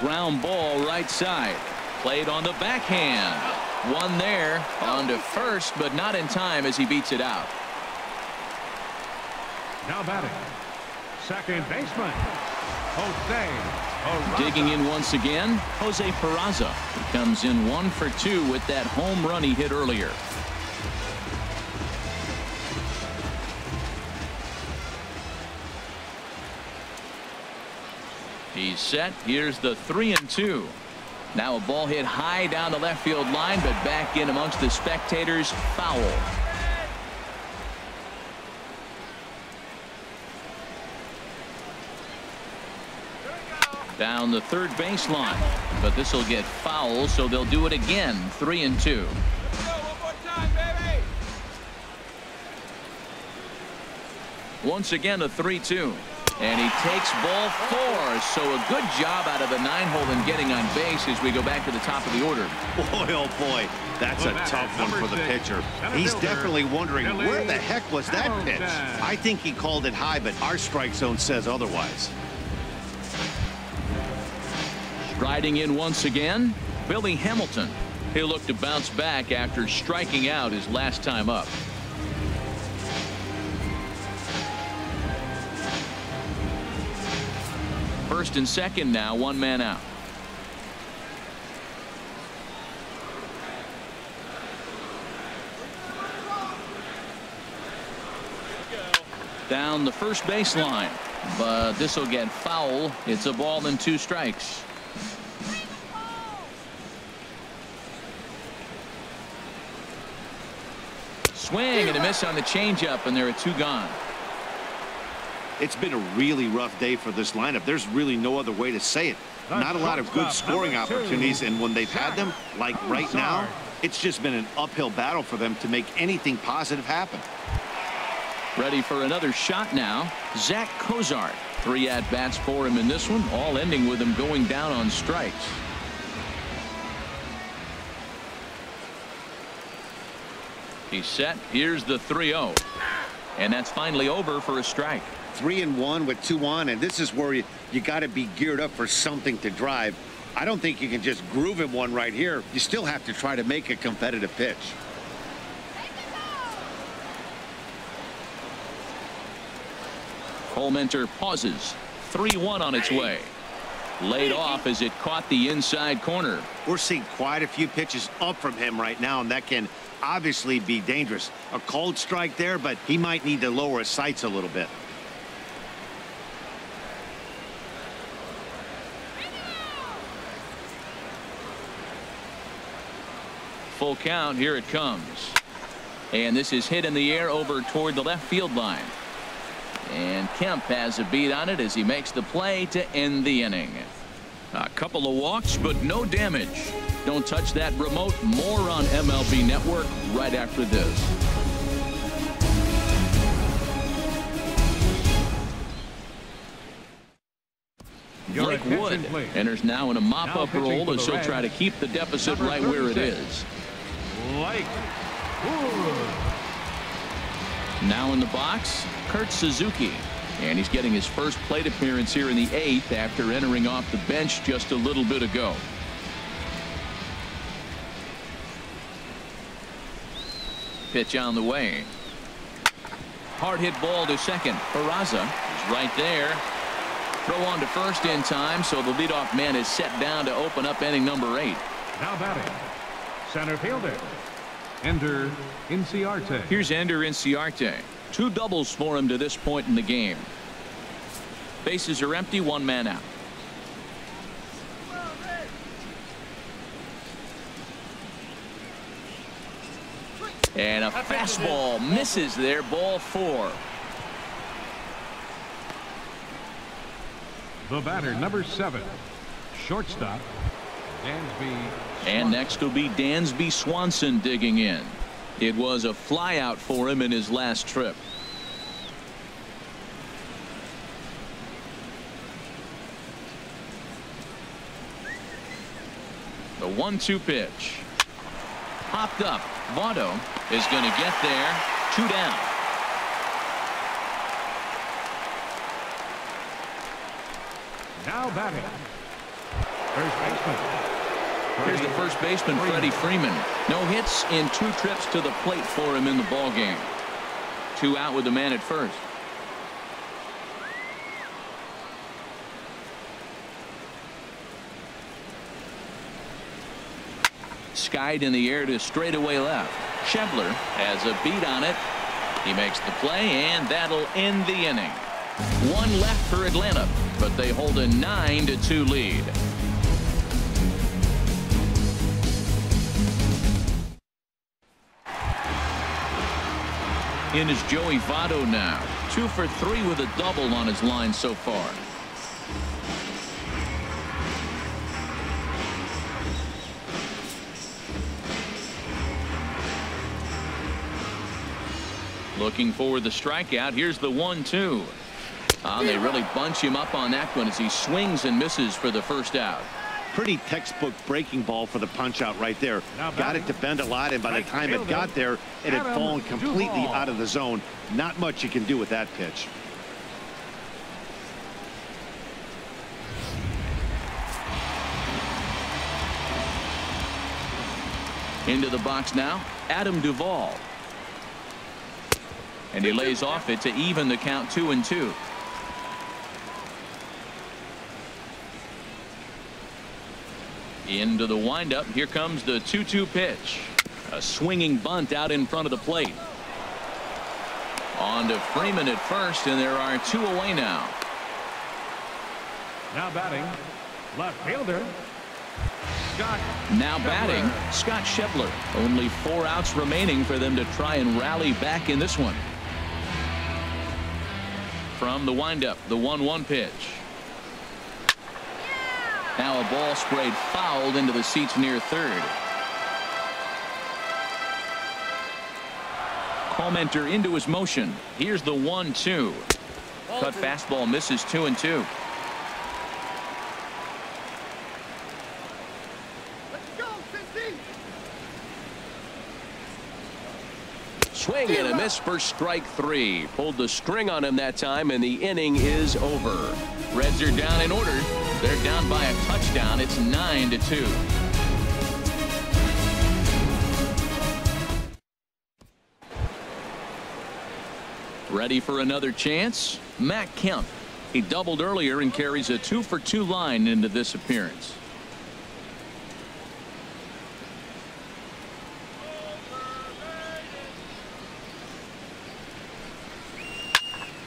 Ground ball right side. Played on the backhand. One there on to first, but not in time as he beats it out. Now batting, second baseman, Jose Peraza. Digging in once again, Jose Peraza. He comes in 1 for 2 with that home run he hit earlier. He's set. Here's the 3-2. Now a ball hit high down the left field line, but back in amongst the spectators. Foul. Down the third baseline, but this will get foul, so they'll do it again. 3-2. Once again a 3-2. And he takes ball 4. So a good job out of the 9-hole in getting on base as we go back to the top of the order. Boy, oh boy, that's a tough one for the pitcher. He's definitely wondering, where the heck was that pitch? I think he called it high, but our strike zone says otherwise. Striding in once again, Billy Hamilton. He'll look to bounce back after striking out his last time up. First and second now, 1 man out. Down the first baseline, but this will get foul. It's a ball and 2 strikes. Swing and a miss on the changeup, and there are 2 gone. It's been a really rough day for this lineup. There's really no other way to say it. Not a lot of good scoring opportunities, and when they've had them, like right now, it's just been an uphill battle for them to make anything positive happen. Ready for another shot now. Zack Cozart. 3 at-bats for him in this one, all ending with him going down on strikes. He's set. Here's the 3-0. And that's finally over for a strike. 3-1 with 2 on, and this is where you got to be geared up for something to drive. I don't think you can just groove him one right here. You still have to try to make a competitive pitch. Colementor pauses. 3-1 on its way. Laid off as it caught the inside corner. We're seeing quite a few pitches up from him right now, and that can obviously be dangerous. A cold strike there, but he might need to lower his sights a little bit. Full count. Here it comes. And this is hit in the air over toward the left field line. And Kemp has a beat on it as he makes the play to end the inning. A couple of walks, but no damage. Don't touch that remote. More on MLB Network right after this. Blake Wood enters now in a mop-up role as he'll try to keep the deficit right where it is. Now in the box, Kurt Suzuki. And he's getting his first plate appearance here in the 8th after entering off the bench just a little bit ago. Pitch on the way. Hard hit ball to second. Peraza is right there. Throw on to first in time, so the leadoff man is set down to open up inning number 8. Now batting, center fielder, Ender Inciarte. Here's Ender Inciarte. 2 doubles for him to this point in the game. Bases are empty, 1 man out. And a fastball misses there, ball 4. The batter, number 7, shortstop, Dansby Swanson. And next will be Dansby Swanson digging in. It was a flyout for him in his last trip. The 1-2 pitch. Popped up. Votto is going to get there. 2 down. Now batting, first baseman, Here's the first baseman, Freddie Freeman. No hits in 2 trips to the plate for him in the ball game. 2 out with the man at first. Skied in the air to straightaway left. Schebler has a beat on it. He makes the play, and that'll end the inning. 1 left for Atlanta, but they hold a 9-2 lead. In is Joey Votto now. 2 for 3 with a double on his line so far. Looking for the strikeout. Here's the 1-2. They really bunch him up on that one as he swings and misses for the first out. Pretty textbook breaking ball for the punch out right there. Got it to bend a lot, and by the time it got there, it had fallen completely out of the zone. Not much you can do with that pitch. Into the box now, Adam Duvall. And he lays off it to even the count 2-2. Into the windup. Here comes the 2-2 pitch. A swinging bunt out in front of the plate. On to Freeman at first, and there are 2 away now. Now batting, left fielder, Scott. Now batting, Scott Schebler. Only 4 outs remaining for them to try and rally back in this one. From the windup, the 1-1 pitch. Now a ball sprayed fouled into the seats near third. Commenter into his motion. Here's the 1-2. Cut fastball misses 2-2. Swing and a miss for strike 3. Pulled the string on him that time, and the inning is over. Reds are down in order. They're down by a touchdown. It's 9-2. Ready for another chance? Matt Kemp. He doubled earlier and carries a 2-for-2 line into this appearance.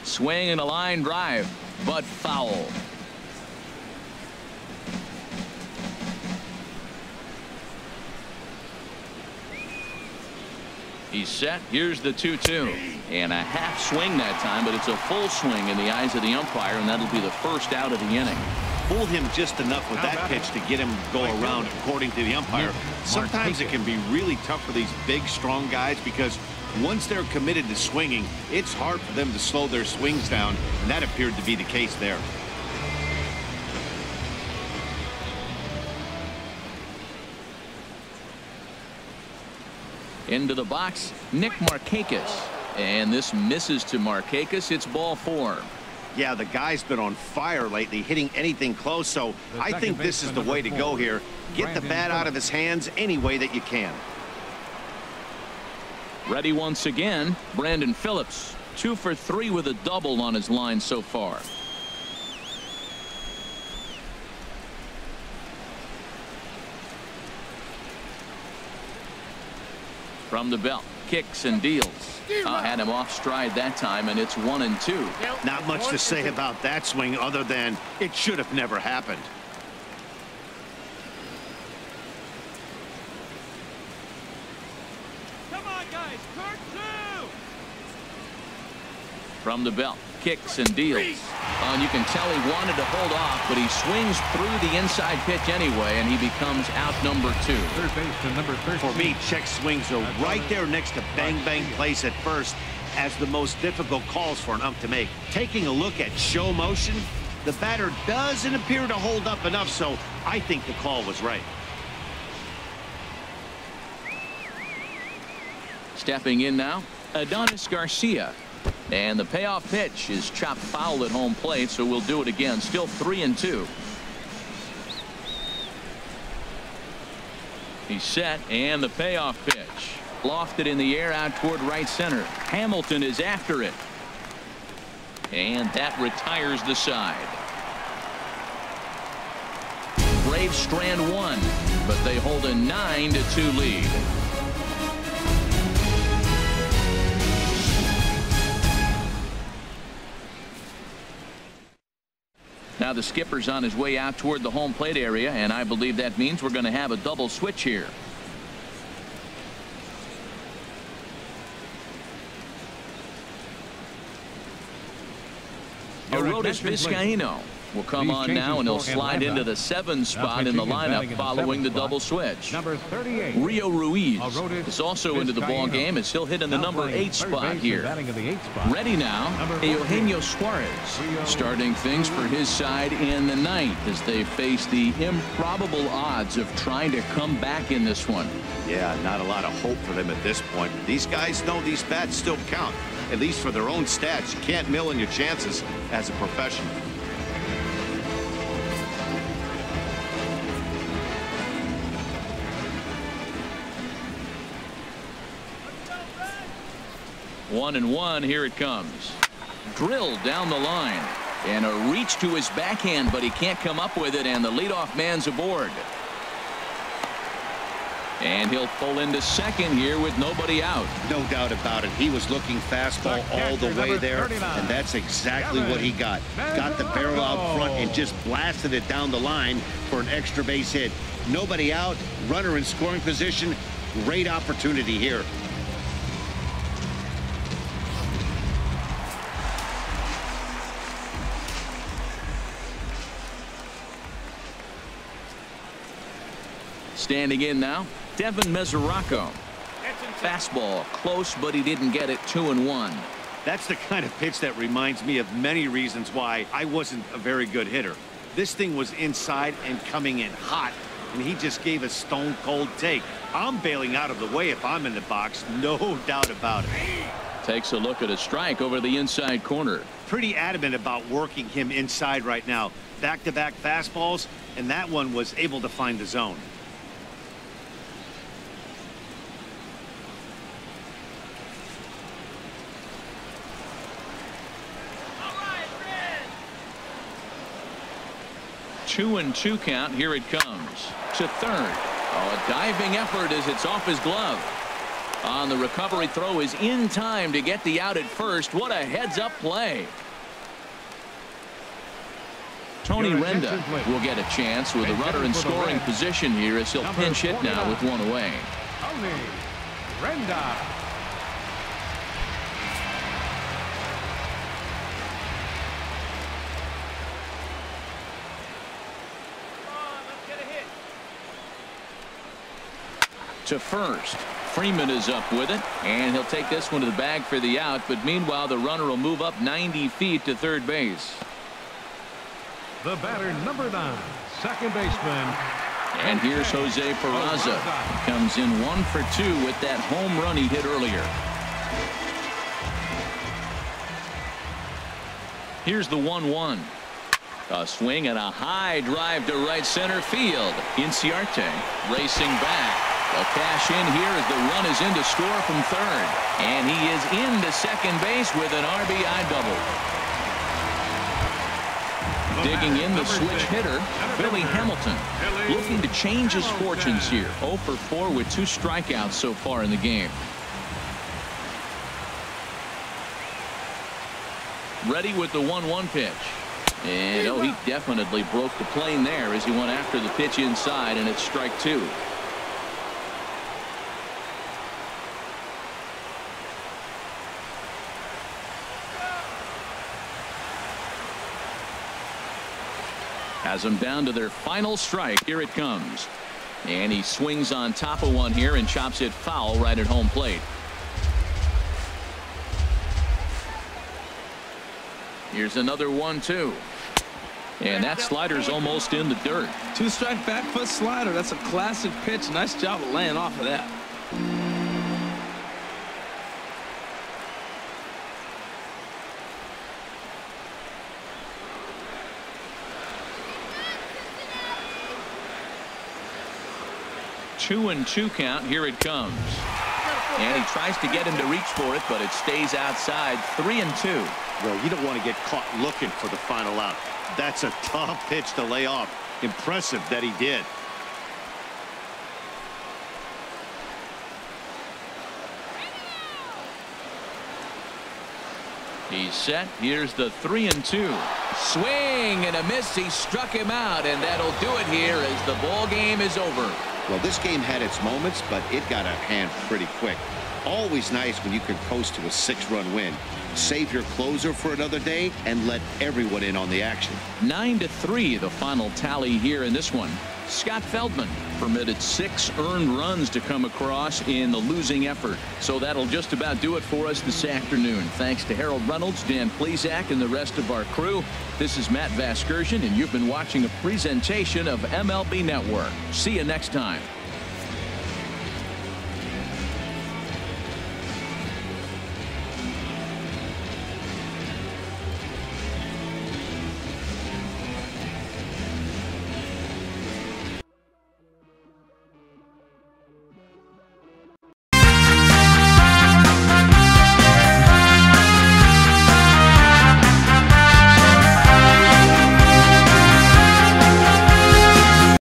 Swing and a line drive, but foul. He's set. Here's the 2-2. And a half swing that time, but it's a full swing in the eyes of the umpire, and that'll be the first out of the inning. Fooled him just enough with that pitch to get him to go around, according to the umpire. Sometimes it can be really tough for these big, strong guys because once they're committed to swinging, it's hard for them to slow their swings down, and that appeared to be the case there. Into the box, Nick Markakis. And this misses to Markakis. It's ball 4. Yeah, the guy's been on fire lately, hitting anything close, so I think this is the way to go here. Get the bat out of his hands any way that you can. Ready once again, Brandon Phillips. 2 for 3 with a double on his line so far. From the belt, kicks and deals. Had him off stride that time, and it's 1-2. Not much to say about that swing other than it should have never happened. Come on, guys. Turn 2. From the belt, kicks and deals. And you can tell he wanted to hold off, but he swings through the inside pitch anyway, and he becomes out number 2. Third baseman number 13. For me, check swings are right there next to bang bang place at first as the most difficult calls for an ump to make. Taking a look at show motion, the batter doesn't appear to hold up enough, so I think the call was right. Stepping in now, Adonis Garcia. And the payoff pitch is chopped foul at home plate, so we'll do it again. Still 3-2. He's set, and the payoff pitch. Lofted in the air out toward right center. Hamilton is after it. And that retires the side. Braves strand one, but they hold a 9-2 lead. Now the skipper's on his way out toward the home plate area, and I believe that means we're going to have a double switch here. Arodys Vizcaíno will come on now, and he'll slide into the 7 spot in the lineup following the double switch. Number 38. Rio Ruiz is also into the ball game as he'll hit in the number 8 spot here. Ready now, Eugenio Suarez starting things for his side in the 9th as they face the improbable odds of trying to come back in this one. Yeah, not a lot of hope for them at this point. These guys know these bats still count, at least for their own stats. You can't mill in your chances as a professional. One and one, here it comes. Drilled down the line, and a reach to his backhand, but he can't come up with it, and the leadoff man's aboard. And he'll pull into second here with nobody out. No doubt about it. He was looking fastball all the way there, and that's exactly what he got. Got the barrel out front and just blasted it down the line for an extra base hit. Nobody out, runner in scoring position. Great opportunity here. Standing in now, Devin Mesoraco. Fastball close, but he didn't get it. 2-1. That's the kind of pitch that reminds me of many reasons why I wasn't a very good hitter. This thing was inside and coming in hot, and he just gave a stone cold take. I'm bailing out of the way if I'm in the box, no doubt about it. Takes a look at a strike over the inside corner. Pretty adamant about working him inside right now. Back-to-back fastballs, and that one was able to find the zone. Two and two count. Here it comes to third. Oh, a diving effort as it's off his glove. On the recovery throw is in time to get the out at first. What a heads-up play. Tony Renda will get a chance with a runner in scoring position here as he'll pinch hit now with one away. Tony Renda. To first. Freeman is up with it, and he'll take this one to the bag for the out, but meanwhile the runner will move up 90 feet to third base. The batter, number 9, second baseman. And here's Jose Peraza. Comes in 1 for 2 with that home run he hit earlier. Here's the 1-1. A swing and a high drive to right center field. Inciarte racing back. A cash in here as the run is in to score from third. And he is into second base with an RBI double. Digging in the switch hitter, Billy Hamilton. Looking to change his fortunes here. 0 for 4 with 2 strikeouts so far in the game. Ready with the 1-1 pitch. And oh, he definitely broke the plane there as he went after the pitch inside, and it's strike 2. Has them down to their final strike. Here it comes. And he swings on top of one here and chops it foul right at home plate. Here's another 1-2. And that slider's almost in the dirt. 2-strike back foot slider. That's a classic pitch. Nice job of laying off of that. 2-2 count. Here it comes. And he tries to get him to reach for it, but it stays outside. 3-2. Well, you don't want to get caught looking for the final out. That's a tough pitch to lay off. Impressive that he did. He's set. Here's the 3-2. Swing and a miss. He struck him out, and that'll do it here as the ball game is over. Well, this game had its moments, but it got out of hand pretty quick. Always nice when you can coast to a 6-run win. Save your closer for another day and let everyone in on the action. 9-3 the final tally here in this one. Scott Feldman permitted 6 earned runs to come across in the losing effort. So that'll just about do it for us this afternoon. Thanks to Harold Reynolds, Dan Plesac, and the rest of our crew. This is Matt Vasgersian, and you've been watching a presentation of MLB Network. See you next time.